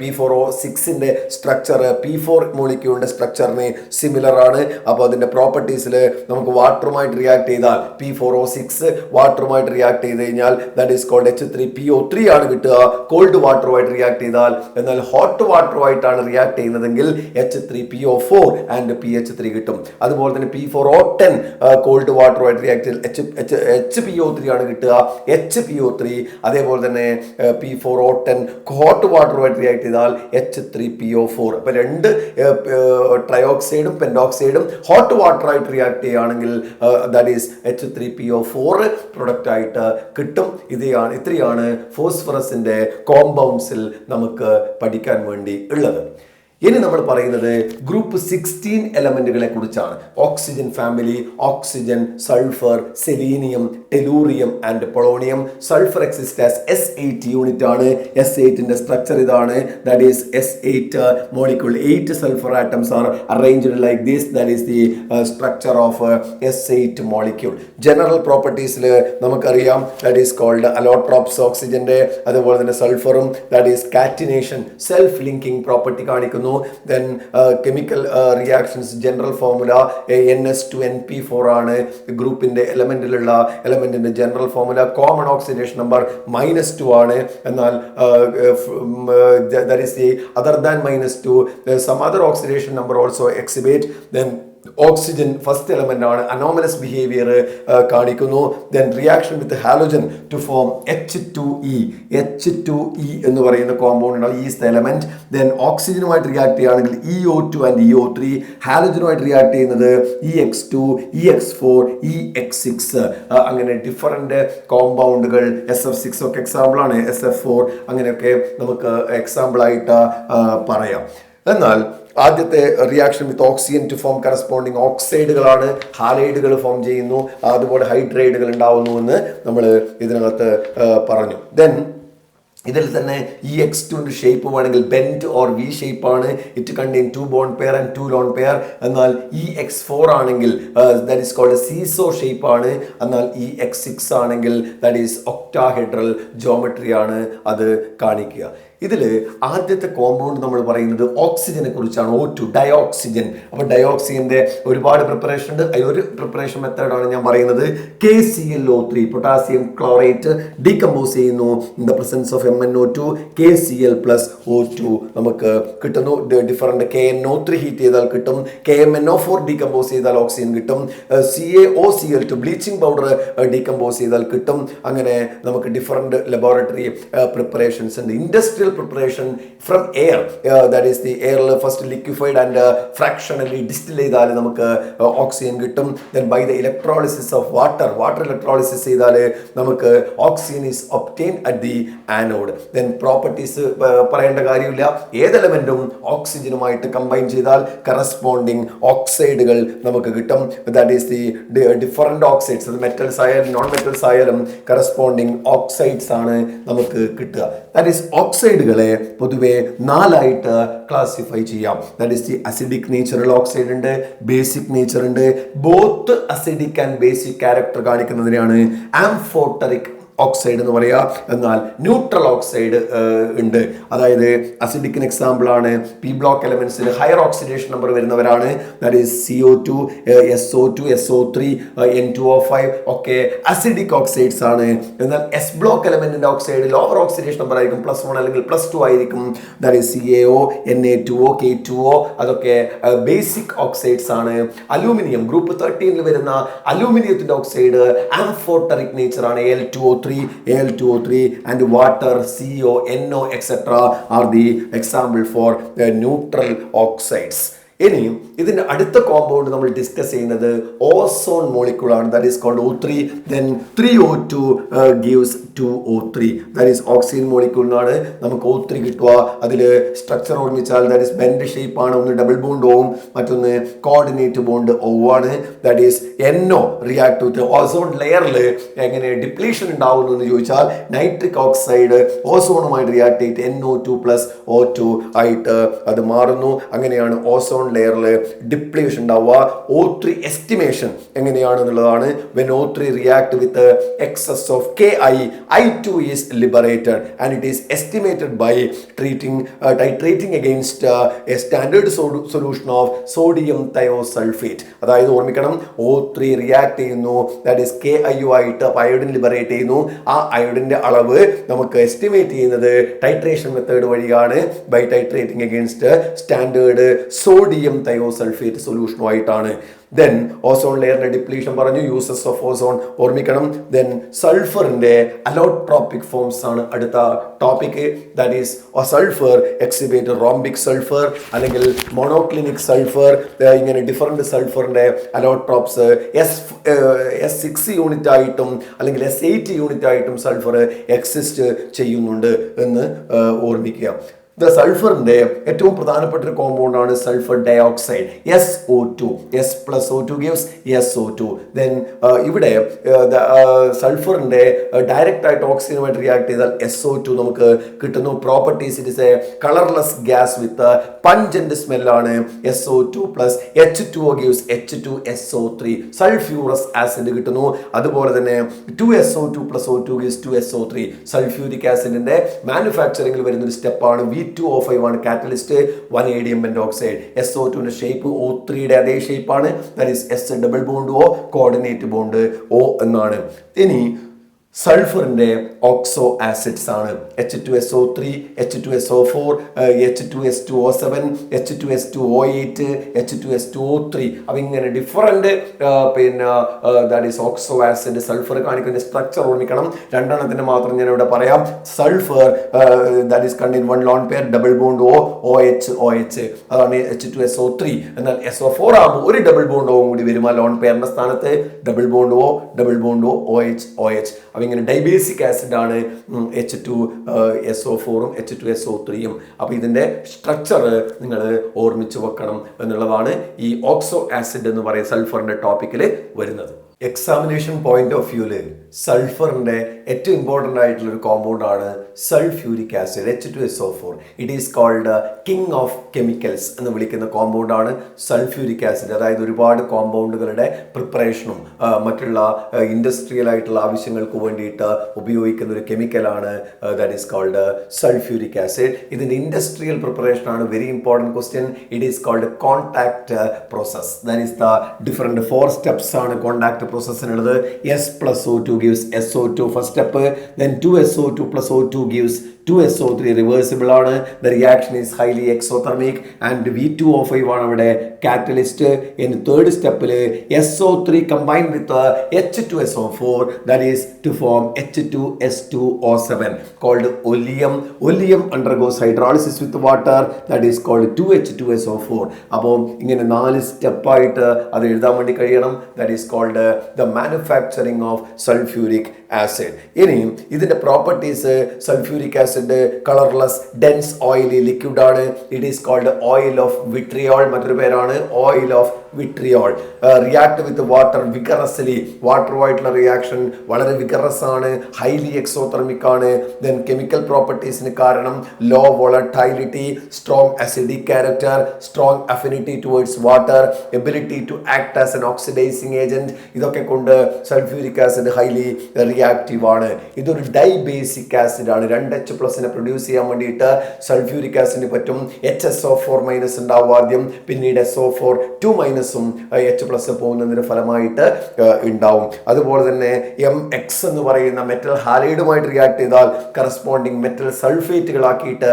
P4O6ന്റെ സ്ട്രക്ചർ P4 മോളിക്യൂളിന്റെ സ്ട്രക്ചറിന് സിമിലർ ആണ്. അപ്പോൾ അതിന്റെ പ്രോപ്പർട്ടീസിൽ നമുക്ക് വാട്ടറുമായിട്ട് റിയാക്ട് ചെയ്താൽ P4O6 വാട്ടറുമായിട്ട് റിയാക്ട് ചെയ്ത് കഴിഞ്ഞാൽ ദാറ്റ് ഈസ് കോൾഡ് H3PO3 ആണ് കിട്ടുക. കോൾഡ് വാട്ടറുമായിട്ട് റിയാക്ട് ചെയ്താൽ, എന്നാൽ ഹോട്ട് വാട്ടറുമായിട്ടാണ് റിയാക്ട് ചെയ്യുന്നതെങ്കിൽ H3PO4 ആൻഡ് PH3 കിട്ടും. അതുപോലെ തന്നെ P4O10 കോൾഡ് വാട്ടറുമായിട്ട് റിയാക്ട് ചെയ്താൽ HPO3 ആണ് കിട്ടുക, HPO3. അതേപോലെ തന്നെ P4O10 ഹോട്ട് വാട്ടറുമായിട്ട് റിയാക്ട് ചെയ്താൽ H3PO4. അപ്പൊ രണ്ട് ട്രയോക്സൈഡും പെന്റോക്സൈഡും ഹോട്ട് വാട്ടറായിട്ട് റിയാക്ട് ചെയ്യുകയാണെങ്കിൽ ദാറ്റ് ഈസ് H3PO4 പ്രൊഡക്റ്റ് ആയിട്ട് കിട്ടും. ഇത്രയാണ് ഫോസ്ഫറസിന്റെ കോമ്പൗണ്ട്സിൽ നമുക്ക് പഠിക്കാൻ വേണ്ടി ഉള്ളത്. ഇനി നമ്മൾ പറയുന്നത് ഗ്രൂപ്പ് 16 എലമെന്റുകളെ കുറിച്ചാണ്. Oxygen family, oxygen, sulphur, selenium, tellurium and polonium. Sulphur exist as S8 unit ആണ്. S8ന്റെ സ്ട്രക്ചർ ഇതാണ്. That is S8 molecule. 8 sulphur atoms are arranged like this. That is the structure of S8 molecule. General പ്രോപ്പർട്ടീസിൽ നമുക്കറിയാം that is called allotropes ഓക്സിജന്റെ. അതുപോലെ തന്നെ സൾഫറും that is catenation, self linking property കാണിക്കുന്നു. Then chemical reactions general formula NS2NP4 ആണ് ഗ്രൂപ്പിന്റെ എലമെന്റിലുള്ള എലമെന്റിന്റെ general formula. Common oxidation number -2 ആണ്. എന്നാൽ that is the other than -2 some other oxidation number also exhibit. Then oxygen first element ആണ്, anomalous behaviour കാണിക്കുന്നു. Then reaction with halogen to form H2E എന്ന് പറയുന്ന കോമ്പൗണ്ട് ആണ്. Is the element. ദെൻ ഓക്സിജനുമായിട്ട് react ചെയ്യുകയാണെങ്കിൽ EO2 and EO3. ഹാലോജനുമായിട്ട് react ചെയ്യുന്നത് EX2 EX4 EX6. അങ്ങനെ different കോമ്പൗണ്ടുകൾ. SF6 ഒക്കെ എക്സാമ്പിൾ ആണ്, SF4 അങ്ങനെയൊക്കെ നമുക്ക് എക്സാമ്പിൾ ആയിട്ട് പറയാം. എന്നാൽ ആദ്യത്തെ reaction with oxygen to form corresponding ഓക്സൈഡുകളാണ്. ഹാലൈഡുകൾ ഫോം ചെയ്യുന്നു, അതുപോലെ ഹൈഡ്രൈഡുകൾ ഉണ്ടാവുന്നു എന്ന് നമ്മൾ ഇതിനകത്ത് പറഞ്ഞു. ദെൻ ഇതിൽ തന്നെ EX2ന്റെ ഷേപ്പ് വേണമെങ്കിൽ ബെൻഡ് ഓർ വി ഷേപ്പ് ആണ്. It contain 2 bond pair and 2 lone pair. എന്നാൽ EX4 ആണെങ്കിൽ that is called seesaw shape ആണ്. എന്നാൽ EX6 ആണെങ്കിൽ ദാറ്റ് ഈസ് ഒക്ടാഹെഡ്രൽ ജോമെട്രി ആണ് അത് കാണിക്കുക. ഇതിൽ ആദ്യത്തെ കോമ്പൗണ്ട് നമ്മൾ പറയുന്നത് ഓക്സിജനെ കുറിച്ചാണ്, O2 ഡയോക്സിജൻ. അപ്പോൾ ഡയോക്സിജന്റെ ഒരുപാട് പ്രിപ്പറേഷൻ ഉണ്ട്. അതിലൊരു പ്രിപ്പറേഷൻ മെത്തേഡാണ് ഞാൻ പറയുന്നത്. KClO3 പൊട്ടാസ്യം ക്ലോറേറ്റ് ഡീകമ്പോസ് ചെയ്യുന്നു in the presence of MnO2 KCl + O2 നമുക്ക് കിട്ടുന്നു. ഡിഫറൻറ്റ് KNO3 ഹീറ്റ് ചെയ്താൽ കിട്ടും, KMnO4 ഡീകമ്പോസ് ചെയ്താൽ ഓക്സിജൻ കിട്ടും, CaOCl2 ബ്ലീച്ചിങ് പൗഡർ ഡീകമ്പോസ് ചെയ്താൽ കിട്ടും. അങ്ങനെ നമുക്ക് ഡിഫറൻറ്റ് ലബോറട്ടറി പ്രിപ്പറേഷൻസ് ഉണ്ട്. Industrial preparation from air, that is the air first liquefied and fractionally distilled ചെയ്താൽ നമുക്ക് ഓക്സിജൻ കിട്ടും. then by the electrolysis of water electrolysis ചെയ്താൽ നമുക്ക് oxygen is obtained at the anode. then properties പറയേണ്ട കാര്യമില്ല, ഏത് എലമെന്റും ഓക്സിജനുമായിട്ട് combine ചെയ്താൽ കറസ്പോണ്ടിങ് ഓക്സൈഡുകൾ നമുക്ക് കിട്ടും. that is the different oxides, അത് മെറ്റൽസ് ആയാലും നോൺ മെറ്റൽസ് ആയാലും കറസ്പോണ്ടിങ് ഓക്സൈഡ്സ് ആണ് നമുക്ക് കിട്ടുക. that is ഓക്സൈഡുകളെ പൊതുവെ 4 ആയിട്ട് ക്ലാസിഫൈ ചെയ്യാം. ദാറ്റ് ഈസ് ദി അസിഡിക് നേച്ചറുള്ള ഓക്സൈഡ് ഉണ്ട്, ബേസിക് നേച്ചർ ഉണ്ട്. Both acidic and basic character കാണിക്കുന്നതിനാണ് ആംഫോട്ടറിക് ഓക്സൈഡ് എന്ന് പറയുക. എന്നാൽ ന്യൂട്രൽ ഓക്സൈഡ് ഉണ്ട്. അതായത് അസിഡിക്കിന് എക്സാമ്പിൾ ആണ് പി ബ്ലോക്ക് എലമെന്റ്സിൽ ഹയർ ഓക്സിഡേഷൻ നമ്പർ വരുന്നവരാണ്. That is CO2, SO2, SO3, N2O5 ഒക്കെ അസിഡിക് ഓക്സൈഡ്സ് ആണ്. എന്നാൽ എസ് ബ്ലോക്ക് എലമെന്റിന്റെ ഓക്സൈഡ് ലോവർ ഓക്സിഡേഷൻ നമ്പർ ആയിരിക്കും, +1 അല്ലെങ്കിൽ +2 ആയിരിക്കും. That is CaO, Na2O, K2O അതൊക്കെ ബേസിക് ഓക്സൈഡ്സ് ആണ്. അലൂമിനിയം ഗ്രൂപ്പ് 13 വരുന്ന അലൂമിനിയത്തിന്റെ ഓക്സൈഡ് ആംഫോട്ടറിക് നേച്ചർ ആണ്. Al2O3 and water, CO, NO etc. are the example for neutral oxides. ഇനി ഇതിന്റെ അടുത്ത കോമ്പൗണ്ട് നമ്മൾ ഡിസ്കസ് ചെയ്യുന്നത് ഓസോൺ മോളിക്യൂളാണ്. That is called O3. then 3O2 gives 2O3. That is oxygen മോളിക്യൂളിനാണ് നമുക്ക് O3 കിട്ടുക. അതിൽ സ്ട്രക്ചർ ഓർമ്മിച്ചാൽ ദാറ്റ് ഈസ് ബെൻഡ് ഷേപ്പ് ആണ്. ഒന്ന് ഡബിൾ ബോണ്ട് ഓവും മറ്റൊന്ന് കോർഡിനേറ്റ് ബോണ്ട് ഓവും ആണ്. That is NO react with ozone ലെയറിൽ എങ്ങനെ ഡിപ്ലീഷൻ ഉണ്ടാവുന്നു എന്ന് ചോദിച്ചാൽ നൈട്രിക് ഓക്സൈഡ് ഓസോണുമായിട്ട് റിയാക്ട് ചെയ്തിട്ട് NO2 + O2 ആയിട്ട് അത് മാറുന്നു. അങ്ങനെയാണ് ഓസോൺ ലെയറിൽ ഡിപ്ലീഷൻ ഉണ്ടാവുക. O3 എസ്റ്റിമേഷൻ എങ്ങനെയാണെന്നുള്ളതാണ്. when O3 react with excess of Ki, I2 is liberated and it is estimated by titrating against a standard solution of sodium thiosulfate. അതായത് ഓർമ്മിക്കണം, O3 റിയാക്ട് ചെയ്യുന്നു, ദാറ്റ് ഈസ് KIU ആയിട്ട് iodine liberate ചെയ്യുന്നു. ആ അയോഡിന്റെ അളവ് നമുക്ക് എസ്റ്റിമേറ്റ് ചെയ്യുന്നത് ടൈട്രേഷൻ മെത്തേഡ് വഴിയാണ്. By titrating against standard sodium thiosulphate സൊല്യൂഷനുമായിട്ടാണ്. ദെൻ ഓസോൺ ലെയറിന്റെ ഡിപ്ലീഷൻ പറഞ്ഞു, യൂസസ് ഓഫ് ഓസോൺ ഓർമ്മിക്കണം. ദെൻ സൾഫറിന്റെ അലോട്രോപിക് ഫോംസ് ആണ് അടുത്ത topic. That is sulphur exhibit rhombic sulphur അല്ലെങ്കിൽ മോണോക്ലിനിക് സൾഫർ. ഇങ്ങനെ ഡിഫറെന്റ് സൾഫറിന്റെ അലോട്രോപ്സ് S6 യൂണിറ്റ് ആയിട്ടും അല്ലെങ്കിൽ S8 യൂണിറ്റ് ആയിട്ടും സൾഫർ എക്സിസ്റ്റ് ചെയ്യുന്നുണ്ട് എന്ന് ഓർമ്മിക്കുക. സൾഫറിന്റെ ഏറ്റവും പ്രധാനപ്പെട്ട ഒരു കോമ്പൗണ്ട് ആണ് sulphur dioxide, SO2. S + O2 gives SO2. Then ഇവിടെ സൾഫറിന്റെ ഡയറക്റ്റ് ആയിട്ട് ഓക്സിജനുമായിട്ട് റിയാക്ട് ചെയ്താൽ SO2 നമുക്ക് കിട്ടുന്നു. Properties it is a colourless gas with pungent സ്മെല്ലാണ്. SO2 + H2O gives H2SO3. Sulphurous acid കിട്ടുന്നു. അതുപോലെ തന്നെ 2SO2 + O2 gives 2SO3. Sulphuric ആസിഡിന്റെ മാനുഫാക്ചറിംഗിൽ വരുന്ന ഒരു സ്റ്റെപ്പാണ്. V2O5 ആണ് കാറ്റലിസ്റ്റ്. 1 പെന്റോക്സൈഡ്. SO2ന്റെ ഷേപ്പ് O3യുടെ അതേ ഷേപ്പാണ്. That is S double bond O, coordinate bond O എന്നാണ്. ഇനി സൾഫറിന്റെ ഓക്സോ ആസിഡ്സ് ആണ് H2SO3, H2SO4, H2S2O7, H2S2O8, H2S2O3. അപ്പം ഇങ്ങനെ different that is oxo acid sulphur കാണിക്കുന്ന സ്ട്രക്ചർ ഓർമ്മിക്കണം. രണ്ടെണ്ണത്തിന് മാത്രം ഞാൻ ഇവിടെ പറയാം. Sulphur that is contain 1 lone pair double bond O, OH അതാണ് H2SO3. എന്നാൽ SO4 ആകുമ്പോൾ ഒരു ഡബിൾ ബോണ്ട് ഓവും കൂടി വരും ആ ലോൺ പെയറിന്റെ സ്ഥാനത്ത്. Double bond O, OH. ഇങ്ങനെ ഡൈബേസിക് ആസിഡ് ആണ് H2SO4ഉം H2SO3യും. അപ്പോൾ ഇതിന്റെ സ്ട്രക്ചർ നിങ്ങൾ ഓർമ്മിച്ച് വെക്കണം എന്നുള്ളതാണ് ഈ ഓക്സോ ആസിഡ് എന്ന് പറയുന്ന സൾഫറിന്റെ ടോപ്പിക്കിൽ വരുന്നത്. എക്സാമിനേഷൻ പോയിന്റ് ഓഫ് വ്യൂല് സൾഫറിന്റെ ഏറ്റവും ഇമ്പോർട്ടൻ്റ് ആയിട്ടുള്ള ഒരു കോമ്പൗണ്ട് ആണ് sulphuric acid H2SO4. It is called king of chemicals എന്ന് വിളിക്കുന്ന കോമ്പൗണ്ട് ആണ് സൾഫ്യൂരിക് ആസിഡ്. അതായത് ഒരുപാട് കോമ്പൗണ്ടുകളുടെ പ്രിപ്പറേഷനും മറ്റുള്ള ഇൻഡസ്ട്രിയൽ ആയിട്ടുള്ള ആവശ്യങ്ങൾക്ക് വേണ്ടിയിട്ട് ഉപയോഗിക്കുന്ന ഒരു കെമിക്കലാണ് that is called sulphuric acid. ഇതിൻ്റെ ഇൻഡസ്ട്രിയൽ പ്രിപ്പറേഷൻ ആണ് very important question. It is called contact process. That is the different 4 steps ആണ് കോൺടാക്ട് പ്രോസസ്സിനുള്ളത്. S+O2 gives SO2 first step, then 2SO2 plus O2 gives 2SO3 reversible ആണ്. The reaction is highly exothermic and V2O5 ആണ് ഇവിടെ catalyst. In third step SO3 combined with H2SO4 that is to form H2S2O7 called oleum. Oleum undergoes hydrolysis with water that is called 2H2SO4. അപ്പോൾ ഇങ്ങനെ 4 സ്റ്റെപ്പായിട്ട് അത് എഴുതാൻ വേണ്ടി കഴിയണം. That is called the manufacturing of sulfuric acid. ഇനിയും ഇതിന്റെ properties sulphuric acid colourless dense oily liquid ആണ്. It is called oil of vitriol. മറ്റൊരു പേരാണ് oil of vitriol. React with water vigorously. വാട്ടറുമായിട്ടുള്ള റിയാക്ഷൻ വളരെ വിഗറസ് ആണ്, ഹൈലി എക്സോതെർമിക് ആണ്. Then chemical പ്രോപ്പർട്ടീസിന് കാരണം low volatility, strong acidic character, strong affinity towards water, ability to act as an oxidising agent. ഇതൊക്കെ കൊണ്ട് സൾഫ്യൂരിക് ആസിഡ് ഹൈലി റിയാക്റ്റീവ് ആണ്. ഇതൊരു ഡൈബേസിക് ആസിഡ് ആണ്. 2H+ പ്രൊഡ്യൂസ് ചെയ്യാൻ വേണ്ടിയിട്ട് സൾഫ്യൂരിക് ആസിഡിന് പറ്റും. HSO4- ഉണ്ടാവും ആദ്യം, പിന്നീട് SO4 2- H+ പോകുന്നതിന് ഫലമായിട്ട് ഉണ്ടാവും. അതുപോലെ തന്നെ MX എന്ന് പറയുന്ന മെറ്റൽ ഹാലൈഡുമായിട്ട് റിയാക്ട് ചെയ്താൽ കറസ്പോണ്ടിങ് മെറ്റൽ സൾഫേറ്റുകളാക്കിയിട്ട്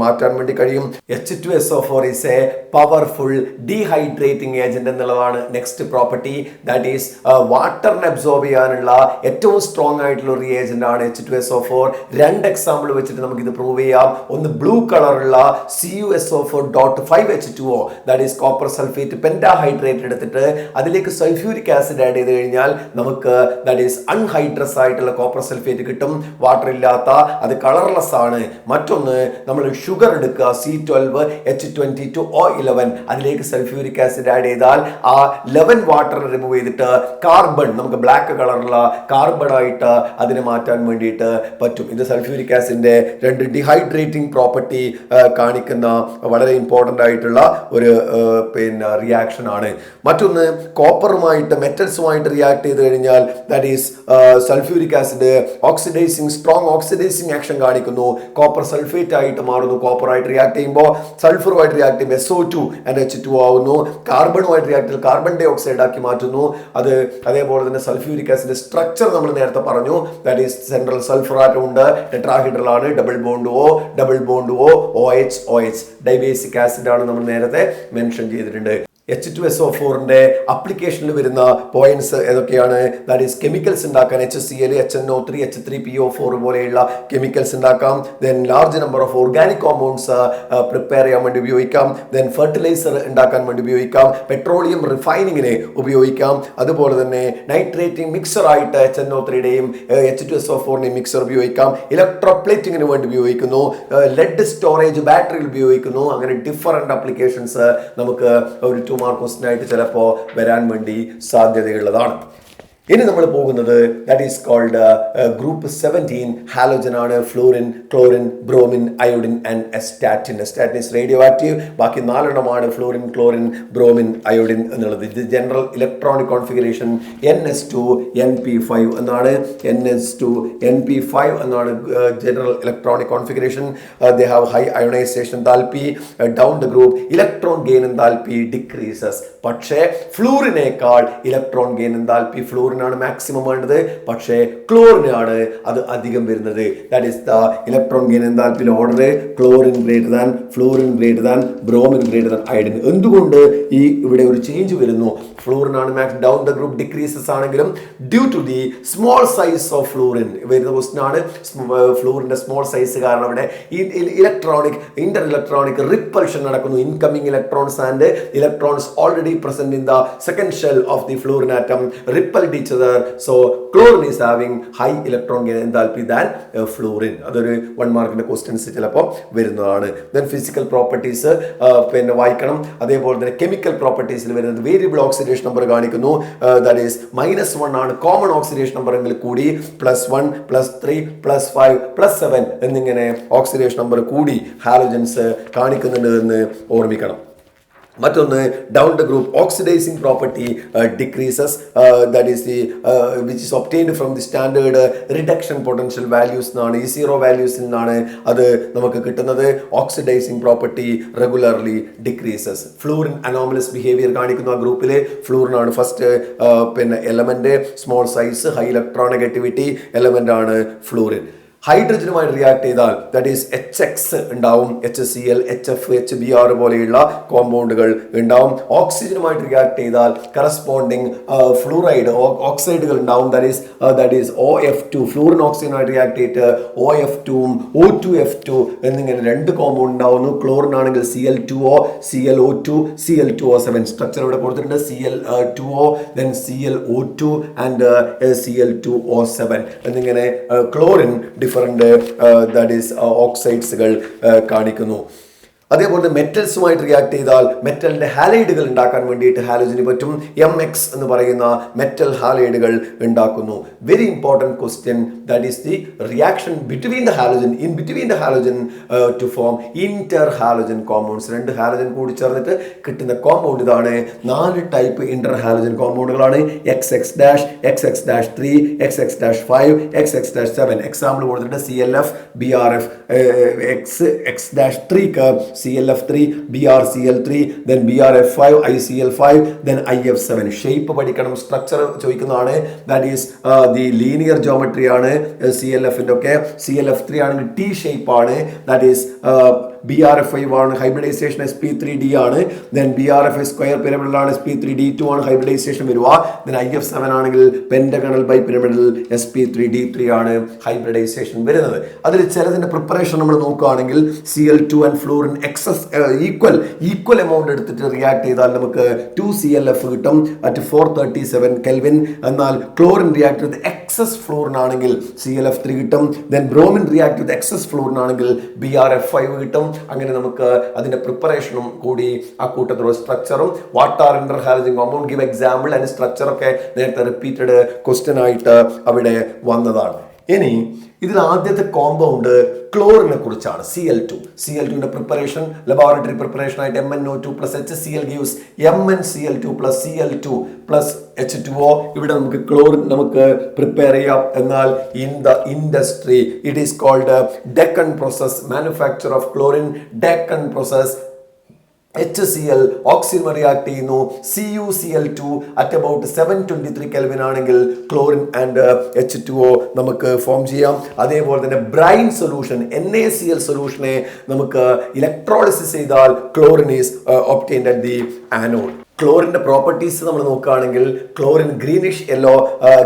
മാറ്റാൻ വേണ്ടി കഴിയും. H2SO4 is a powerful dehydrating agent എന്നുള്ളതാണ് നെക്സ്റ്റ് പ്രോപ്പർട്ടി. ദാറ്റ് ഈസ് വാട്ടറിനെ അബ്സോർബ് ചെയ്യാനുള്ള ഏറ്റവും സ്ട്രോങ് ആയിട്ടുള്ള ഒരു റിയേജന്റ് ആണ് H2SO4. 2 എക്സാമ്പിൾ വെച്ചിട്ട് നമുക്ക് ഇത് പ്രൂവ് ചെയ്യാം. ഒന്ന് ബ്ലൂ കളറുള്ള CuSO4.5H2O that is copper sulphate pentahydrate എടുത്തിട്ട് അതിലേക്ക് സൾഫ്യൂരിക് ആസിഡ് ആഡ് ചെയ്ത് കഴിഞ്ഞാൽ നമുക്ക് ദാറ്റ് ഈസ് അൺഹൈഡ്രസ് ആയിട്ടുള്ള കോപ്പർ സൾഫേറ്റ് കിട്ടും. വാട്ടർ ഇല്ലാത്ത, അത് കളർലെസ് ആണ്. മറ്റൊന്ന് നമ്മൾ ഷുഗർ എടുക്കുക, C12H22O11, അതിലേക്ക് സൾഫ്യൂരിക് ആസിഡ് ആഡ് ചെയ്താൽ ആ 11 വാട്ടർ റിമൂവ് ചെയ്തിട്ട് കാർബൺ, നമുക്ക് ബ്ലാക്ക് കളറുള്ള കാർബൺ ആയിട്ട് അതിനെ മാറ്റാൻ വേണ്ടിയിട്ട് പറ്റും. ഇത് സൾഫ്യൂരിക് ആസിഡിന്റെ 2 ഡിഹൈഡ്രേറ്റിംഗ് പ്രോപ്പർട്ടി കാണിക്കുന്ന വളരെ ഇമ്പോർട്ടൻ്റ് ആയിട്ടുള്ള ഒരു റിയാക്ഷൻ ആണ്. മറ്റൊന്ന് കോപ്പറുമായിട്ട് മെറ്റൽസുമായിട്ട് റിയാക്ട് ചെയ്ത് കഴിഞ്ഞാൽ that is sulphuric acid oxidising, strong oxidising action കാണിക്കുന്നു. കോപ്പർ സൾഫേറ്റ് ആയിട്ട് മാറുന്നു. കോപ്പറായിട്ട് റിയാക്ട് ചെയ്യുമ്പോൾ സൾഫറുമായിട്ട് റിയാക്ട് ചെയ്യുമ്പോൾ SO2 and H2O ആവുന്നു. കാർബണുമായിട്ട് റിയാക്ട് ചെയ്ത് കാർബൺ ഡൈ ഓക്സൈഡ് ആക്കി മാറ്റുന്നു. അത് അതേപോലെ തന്നെ സൾഫ്യൂരിക് ആസിഡ് സ്ട്രക്ചർ നമ്മൾ നേരത്തെ പറഞ്ഞു. That is central sulphur atom ഉണ്ട്, ടെട്രാഹൈഡ്രൽ ആണ്, double bond O, OH dibasic acid ആണ് നമ്മൾ നേരത്തെ മെൻഷൻ ചെയ്തിട്ടുണ്ട്. H2SO4ന്റെ അപ്ലിക്കേഷനിൽ വരുന്ന പോയിന്റ്സ് ഏതൊക്കെയാണ്? ദാറ്റ് ഈസ് കെമിക്കൽസ് ഉണ്ടാക്കാൻ HCl, HNO3, H3PO4 പോലെയുള്ള കെമിക്കൽസ് ഉണ്ടാക്കാം. Then large number of organic compounds prepare ചെയ്യാൻ വേണ്ടി ഉപയോഗിക്കാം. ദെൻ ഫെർട്ടിലൈസർ ഉണ്ടാക്കാൻ വേണ്ടി ഉപയോഗിക്കാം. പെട്രോളിയം റിഫൈനിങ്ങിന് ഉപയോഗിക്കാം. അതുപോലെ തന്നെ നൈട്രേറ്റിംഗ് മിക്സർ ആയിട്ട് HNO3യുടെയും H2SO4ന്റെയും മിക്സർ ഉപയോഗിക്കാം. ഇലക്ട്രോപ്ലേറ്റിങ്ങിന് വേണ്ടി ഉപയോഗിക്കുന്നു. ലെഡ് സ്റ്റോറേജ് ബാറ്ററിയിൽ ഉപയോഗിക്കുന്നു. അങ്ങനെ ഡിഫറെന്റ് അപ്ലിക്കേഷൻസ് നമുക്ക് ഒരു 2 മാർക്ക് ക്വസ്റ്റ്യൻ ആയിട്ട് ചിലപ്പോൾ വരാൻ വേണ്ടി സാധ്യതയുള്ളതാണ്. ഇനി നമ്മൾ പോകുന്നത് that is called group 17 halogen ആണ്. Fluorine, chlorine, bromine, iodine and astatine. Astatine is radioactive. ബാക്കി 4 ഫ്ലൂറിൻ, ക്ലോറിൻ, ബ്രോമിൻ, അയോഡിൻ എന്നുള്ളത്. ഇത് ജനറൽ ഇലക്ട്രോണിക് കോൺഫിഗറേഷൻ NS2NP5 എന്നാണ്. NS2NP5 എന്നാണ് general electronic configuration. They have high ionisation enthalpy. Down the group electron gain enthalpy decreases. പക്ഷേ ഫ്ലൂറിനേക്കാൾ electron gain enthalpy fluorine ആണ് maximum വേണ്ടത്. പക്ഷേ ക്ലോറിനാണ് അത് അധികം വരുന്നത്. That is the electron gain എൻതാൽപ്പിയിൽ order chlorine greater than, fluorine greater than, bromine greater than iodine. എന്തുകൊണ്ട് ഇവിടെ ഒരു ചേഞ്ച് വരുന്നു? ഫ്ലൂറിനാണ് max. Down the group decreases ആണെങ്കിലും due to the small size of fluorine വരുന്ന ക്വസ്റ്റ്യൻ ആണ്. ഫ്ലൂറിന്റെ സ്മോൾ സൈസ് കാരണം അവിടെ ഇന്റർ ഇലക്ട്രോണിക് റിപ്പൽഷൻ നടക്കുന്നു. Incoming electrons and electrons already present in the second shell of the fluorine atom repelled each each other. So chlorine is having high electron enthalpy than fluorine. അതൊരു 1 മാർക്കിന്റെ questions ചിലപ്പോൾ വരുന്നതാണ്. Then physical properties പിന്നെ വായിക്കണം. അതേപോലെ തന്നെ chemical പ്രോപ്പർട്ടീസിൽ വരുന്നത് variable oxidation number കാണിക്കുന്നു. ദാറ്റ് ഈസ് -1 ആണ് കോമൺ ഓക്സിഡേഷൻ നമ്പർ എങ്കിൽ കൂടി +1 +3 +5 +7 എന്നിങ്ങനെ ഓക്സിഡേഷൻ നമ്പർ കൂടി ഹാലോജൻസ് കാണിക്കുന്നുണ്ട് എന്ന് ഓർമ്മിക്കണം. മറ്റൊന്ന് down the group oxidising property decreases that is the which is obtained from the standard reduction potential values എന്നാണ് ഈ സീറോ വാല്യൂസിൽ നിന്നാണ് അത് നമുക്ക് കിട്ടുന്നത്. Oxidising property regularly decreases. Fluorine anomalous behaviour കാണിക്കുന്ന ആ ഗ്രൂപ്പിൽ ഫ്ലൂറിൻ ആണ് ഫസ്റ്റ് പിന്നെ element, small size, high electronegativity element ആണ് ഫ്ലൂറിൻ. ഹൈഡ്രജനുമായി റിയാക്ട് ചെയ്താൽ ദാറ്റ് ഈസ് HX ഉണ്ടാവും, HCl, HF, HBr പോലെയുള്ള കോമ്പൗണ്ടുകൾ ഉണ്ടാവും. ഓക്സിജനുമായിട്ട് റിയാക്ട് ചെയ്താൽ കറസ്പോണ്ടിങ് ഫ്ലൂറൈഡ് ഓക്സൈഡുകൾ ഉണ്ടാവും, ദാറ്റ് ഈസ് OF2. ഫ്ലൂറിൻ ഓക്സിജനുമായിട്ട് റിയാക്ട് ചെയ്തിട്ട് OF2ഉം O2F2 എന്നിങ്ങനെ രണ്ട് കോമ്പൗണ്ട് ഉണ്ടാവുന്നു. ക്ലോറിൻ ആണെങ്കിൽ Cl2O, ClO2, Cl2O7. സ്ട്രക്ചർ ഇവിടെ കൊടുത്തിട്ടുണ്ട്. Cl2O, then ClO2 and Cl2O7 എന്നിങ്ങനെ ക്ലോറിൻ ഡിഫറെന്റ് ദാറ്റ് ഈസ് ഓക്സൈഡ്സുകൾ കാണിക്കുന്നു. അതേപോലെ മെറ്റൽസുമായിട്ട് റിയാക്ട് ചെയ്താൽ മെറ്റലിന്റെ ഹാലൈഡുകൾ ഉണ്ടാക്കാൻ വേണ്ടിയിട്ട് ഹാലോജന് പറ്റും. MX എന്ന് പറയുന്ന മെറ്റൽ ഹാലൈഡുകൾ ഉണ്ടാക്കുന്നു. Very important question, that is the reaction between the halogen to form interhalogen compounds. രണ്ട് ഹാലോജൻ കൂടി ചേർന്നിട്ട് കിട്ടുന്ന കോമ്പൗണ്ട് ഇതാണ്. 4 ടൈപ്പ് ഇന്റർ ഹാലോജൻ കോമ്പൗണ്ടുകളാണ്. XX-, XX-3, XX-5, XX-7. Example കൊടുത്തിട്ട് CLF, BRF, X-3 CLF3, BrCl3, then BrF5, ICl5, then IF7. Shape പഠിക്കണം, structure ചോദിക്കുന്നതാണ്. That is the linear geometry ആണ് CLFന്റെ ഒക്കെ. CLF3 ആണെങ്കിൽ T ഷേപ്പ് ആണ്. ദാറ്റ് ഈസ് BrF5 ആണ് hybridisation sp3d ആണ്. ദെൻ BrF സ്ക്വയർ പിരമിഡലാണ്, sp3d2 ആണ് ഹൈബ്രിഡൈസേഷൻ വരുക. ദെൻ IF7 ആണെങ്കിൽ പെന്റഗണൽ ബൈ പിരമിഡൽ sp3d3 ആണ് ഹൈബ്രിഡൈസേഷൻ വരുന്നത്. അതിൽ ചിലതിന്റെ പ്രിപ്പറേഷൻ നമ്മൾ നോക്കുകയാണെങ്കിൽ Cl2 and fluorine equal amount എടുത്തിട്ട് റിയാക്ട് ചെയ്താൽ നമുക്ക് 2ClF കിട്ടും അറ്റ് 437 കെൽവിൻ. എന്നാൽ ക്ലോറിൻ റിയാക്ട് ചെയ്ത് എക്സസ് ഫ്ലൂറിൻ ആണെങ്കിൽ ClF3 കിട്ടും. ദെൻ ബ്രോമിൻ റിയാക്ട് ചെയ്ത് എക്സസ് ഫ്ലൂറിൻ ആണെങ്കിൽ BrF5 കിട്ടും. അങ്ങനെ നമുക്ക് അതിന്റെ പ്രിപ്പറേഷനും കൂടി ആ കൂട്ടത്തിലുള്ള സ്ട്രക്ചറും what are interhalogen compound give example അതിന്റെ സ്ട്രക്ചർ ഒക്കെ നേരത്തെ റിപ്പീറ്റഡ് ക്വസ്റ്റ്യൻ ആയിട്ട് അവിടെ വന്നതാണ്. ഇനി ഇതിൽ ആദ്യത്തെ കോമ്പൗണ്ട് ക്ലോറിനെ കുറിച്ചാണ്. Cl2ന്റെ പ്രിപ്പറേഷൻ ലബോറട്ടറി പ്രിപ്പറേഷൻ ആയിട്ട് MnO2 + HCl gives MnCl2 + Cl2 + H2O. ഇവിടെ നമുക്ക് ക്ലോറിൻ നമുക്ക് പ്രിപ്പയർ ചെയ്യാം. എന്നാൽ in the industry it is called Deacon process. Manufacture of chlorine Deacon process. HCl oxygen react ചെയ്യുന്നു. CuCl2 അറ്റ് അബൌട്ട് 723 കെൽവിൻ ആണെങ്കിൽ chlorine and H2O നമുക്ക് form ചെയ്യാം. അതേപോലെ തന്നെ ബ്രൈൻ സൊല്യൂഷൻ NaCl സൊല്യൂഷനെ നമുക്ക് ഇലക്ട്രോളിസിസ് ചെയ്താൽ chlorine is obtained at the anode. ക്ലോറിന്റെ properties നമ്മൾ നോക്കുകയാണെങ്കിൽ ക്ലോറിൻ ഗ്രീനിഷ് യെല്ലോ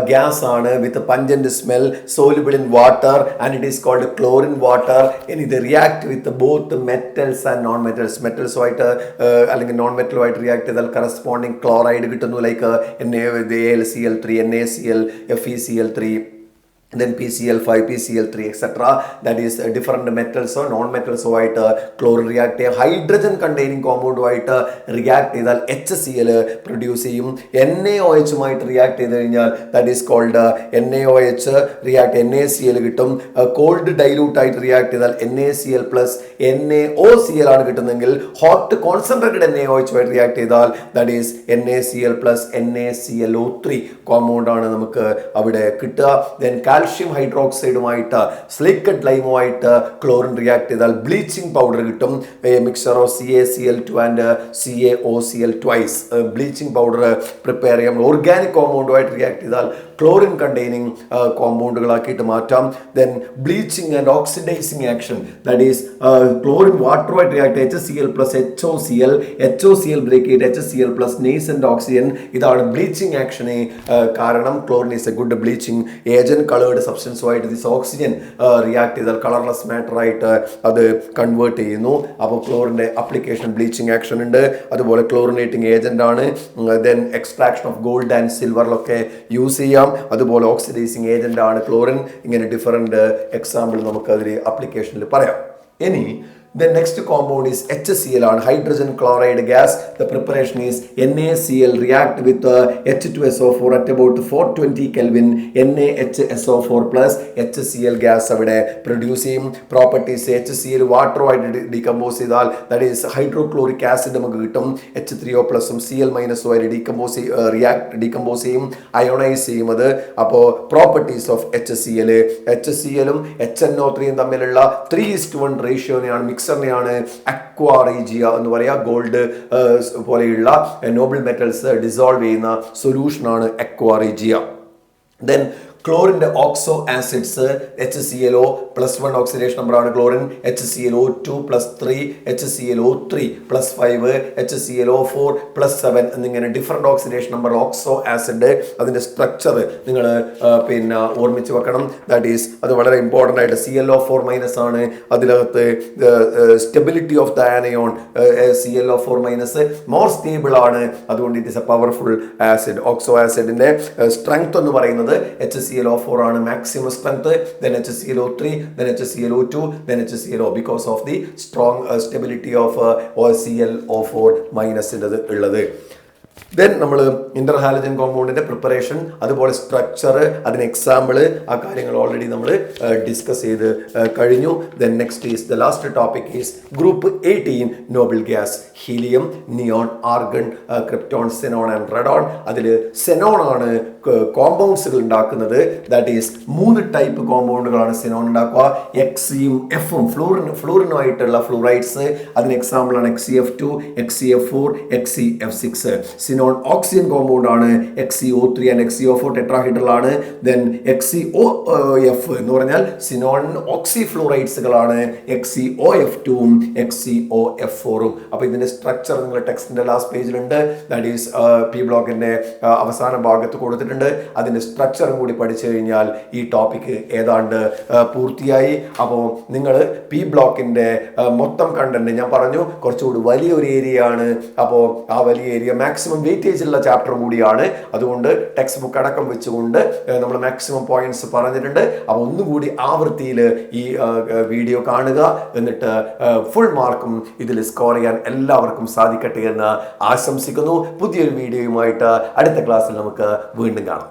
ഗ്യാസ് ആണ് with pungent smell, soluble in water and it is called chlorine water. ഇനി ഇത് react with both metals and non metals. മെറ്റൽസുമായിട്ട് അല്ലെങ്കിൽ non മെറ്റലുമായിട്ട് react ചെയ്താൽ കറസ്പോണ്ടിങ് ക്ലോറൈഡ് കിട്ടുന്നു. Like AlCl3, NaCl, FeCl3, then PCl5, PCl3, etc. That is different metals or non-metals ആയിട്ട് chlorine react ചെയ്യും. Hydrogen containing കോമ്പൗണ്ടുമായിട്ട് റിയാക്ട് ചെയ്താൽ HCl പ്രൊഡ്യൂസ് ചെയ്യും. NaOHുമായിട്ട് റിയാക്ട് ചെയ്ത് കഴിഞ്ഞാൽ that is cold NaOH react NaCl കിട്ടും. കോൾഡ് ഡൈലൂട്ട് ആയിട്ട് റിയാക്ട് ചെയ്താൽ NaCl + NaOCl ആണ് കിട്ടുന്നതെങ്കിൽ ഹോട്ട് കോൺസെൻട്രേറ്റഡ് NaOHുമായിട്ട് റിയാക്ട് ചെയ്താൽ that is NaCl + NaClO3 compound ആണ് നമുക്ക് അവിടെ കിട്ടുക. ദെൻ കാൽഷ്യം ഹൈഡ്രോക്സൈഡുമായിട്ട് സ്ലിക്കഡ് ലൈമുമായിട്ട് ക്ലോറിൻ റിയാക്ട് ചെയ്താൽ ബ്ലീച്ചിങ് പൗഡർ കിട്ടും. Mixer of CaCl2 and CaOCl twice bleaching powder prepare ചെയ്യാം. ഓർഗാനിക് കോമ്പൗണ്ടുമായിട്ട് റിയാക്ട് ചെയ്താൽ ക്ലോറിൻ കണ്ടെയ്നിങ് കോമ്പൗണ്ടുകളാക്കിയിട്ട് മാറ്റാം. Then bleaching and oxidising action that is chlorine വാട്ടറുമായിട്ട് റിയാക്ട് HCl + HOCl ബ്രേക്ക് ചെയ്ത് HCl + നേസന്റ് ഓക്സിജൻ. ഇതാണ് ബ്ലീച്ചിങ് ആക്ഷന് കാരണം. Chlorine is a good bleaching agent. Colours third സബ്സ്റ്റൻസുമായിട്ട് ദിസ് ഓക്സിജൻ റിയാക്ട് ചെയ്താൽ കളർലെസ് മാറ്റർ ആയിട്ട് അത് കൺവേർട്ട് ചെയ്യുന്നു. അപ്പോൾ ക്ലോറിൻ്റെ അപ്ലിക്കേഷൻ ബ്ലീച്ചിങ് ആക്ഷൻ ഉണ്ട്, അതുപോലെ ക്ലോറിനേറ്റിംഗ് ഏജന്റ് ആണ്. Then extraction of gold and സിൽവറിലൊക്കെ യൂസ് ചെയ്യാം. അതുപോലെ ഓക്സിഡൈസിങ് ഏജന്റ് ആണ് ക്ലോറിൻ. ഇങ്ങനെ ഡിഫറെന്റ് എക്സാമ്പിൾ നമുക്ക് അതിൽ അപ്ലിക്കേഷനിൽ പറയാം. ഇനി the next compound is HCl on hydrogen chloride gas. The preparation is NaCl react with H2SO4 at about 420 Kelvin. NaHSO4 plus HCl gas avide produce ചെയ്യും. Properties HCl water ആയിട്ട് decompose ചെയ്താൽ that is hydrochloric acid നമുക്ക് കിട്ടും. H3O plus Cl minus ആയിട്ട് decompose ചെയ്യും, ionize ചെയ്യും അത്. അപ്പോൾ properties of HCl ഉം HNO3 തമ്മിലുള്ള 3:1 റേഷ്യോനെയാണ് മിക്സറിനെയാണ് അക്വാ റീജിയ എന്ന് പറയുക. ഗോൾഡ് പോലെയുള്ള നോബിൾ മെറ്റൽസ് ഡിസോൾവ് ചെയ്യുന്ന സൊല്യൂഷനാണ് അക്വാ റീജിയ. ദെൻ ക്ലോറിൻ്റെ ഓക്സോ ആസിഡ്സ് HClO +1 ഓക്സിഡേഷൻ നമ്പറാണ് ക്ലോറിൻ. HClO2 +3 HClO3 +5 HClO4 +7 എന്നിങ്ങനെ different oxidation number oxo acid. അതിൻ്റെ സ്ട്രക്ചർ നിങ്ങൾ പിന്നെ ഓർമ്മിച്ച് വെക്കണം. ദാറ്റ് ഈസ് അത് വളരെ ഇമ്പോർട്ടൻ്റ് ആയിട്ട് ClO4- ആണ്. അതിനകത്ത് stability of the anion ClO4- more stable ആണ്. അതുകൊണ്ട് it is a powerful acid. Oxo ആസിഡിൻ്റെ സ്ട്രെങ്ത് എന്ന് പറയുന്നത് HClO4 ആണ് maximum strength, then HClO3, then HClO2, then HClO because of the strong stability of ClO4- ഉള്ളത്. Then നമ്മൾ ഇന്റർഹാലജൻ കോമ്പൗണ്ടിന്റെ preparation, അതുപോലെ structure, അതിന് എക്സാമ്പിൾ, ആ കാര്യങ്ങൾ ഓൾറെഡി നമ്മൾ ഡിസ്കസ് ചെയ്ത് കഴിഞ്ഞു. Then next is the last topic is group 18 noble gas. Helium, neon, argon, krypton, Zenon and റെഡോൺ. അതിൽ സെനോൺ ആണ് കോമ്പൗണ്ട്സുകൾ ഉണ്ടാക്കുന്നത്. ദാറ്റ് ഈസ് 3 ടൈപ്പ് കോമ്പൗണ്ടുകളാണ് സെനോൺ ഉണ്ടാക്കുക. എക്സിയും എഫും ഫ്ലൂറിനുമായിട്ടുള്ള ഫ്ലൂറൈഡ്സ്. അതിന് എക്സാമ്പിളാണ് XeF2, XeF4, XeF6. Xenon oxygen compound ആണ്. XeO3 ആൻഡ് XeO4 ടെട്രാഹൈഡ്രൽ ആണ്. ദെൻ XeOF എന്ന് പറഞ്ഞാൽ സിനോൺ ഓക്സി ഫ്ലൂറൈഡ്സുകളാണ്. XeOF2ഉം XeOF4ഉം. അപ്പോൾ ഇതിന്റെ സ്ട്രക്ചർ നിങ്ങൾ ടെക്സ്റ്റിന്റെ ലാസ്റ്റ് പേജിലുണ്ട്. ദാറ്റ് ഈസ് പി ബ്ലോക്കിന്റെ അവസാന ഭാഗത്ത് കൊടുത്തിട്ടുണ്ട്. അതിന്റെ സ്ട്രക്ചറും കൂടി പഠിച്ചു കഴിഞ്ഞാൽ ഈ ടോപ്പിക്ക് ഏതാണ്ട് പൂർത്തിയായി. അപ്പോൾ നിങ്ങൾ പി ബ്ലോക്കിന്റെ മൊത്തം കണ്ടന്റ് ഞാൻ പറഞ്ഞു കുറച്ചുകൂടി വലിയൊരു ഏരിയ ആണ്. അപ്പോൾ ആ വലിയ ഏരിയ മാക്സിമം വെയിറ്റേജ് ഉള്ള ചാപ്റ്റർ കൂടിയാണ്. അതുകൊണ്ട് ടെക്സ്റ്റ് ബുക്ക് അടക്കം വെച്ചുകൊണ്ട് നമ്മൾ മാക്സിമം പോയിന്റ്സ് പറഞ്ഞിട്ടുണ്ട്. അപ്പോൾ ഒന്നുകൂടി ആവൃത്തിയിൽ ഈ വീഡിയോ കാണുക. എന്നിട്ട് ഫുൾ മാർക്കും ഇതിൽ സ്കോർ ചെയ്യാൻ എല്ലാവർക്കും സാധിക്കട്ടെ എന്ന് ആശംസിക്കുന്നു. പുതിയൊരു വീഡിയോയുമായിട്ട് അടുത്ത ക്ലാസ്സിൽ നമുക്ക് വീണ്ടും കാണാം.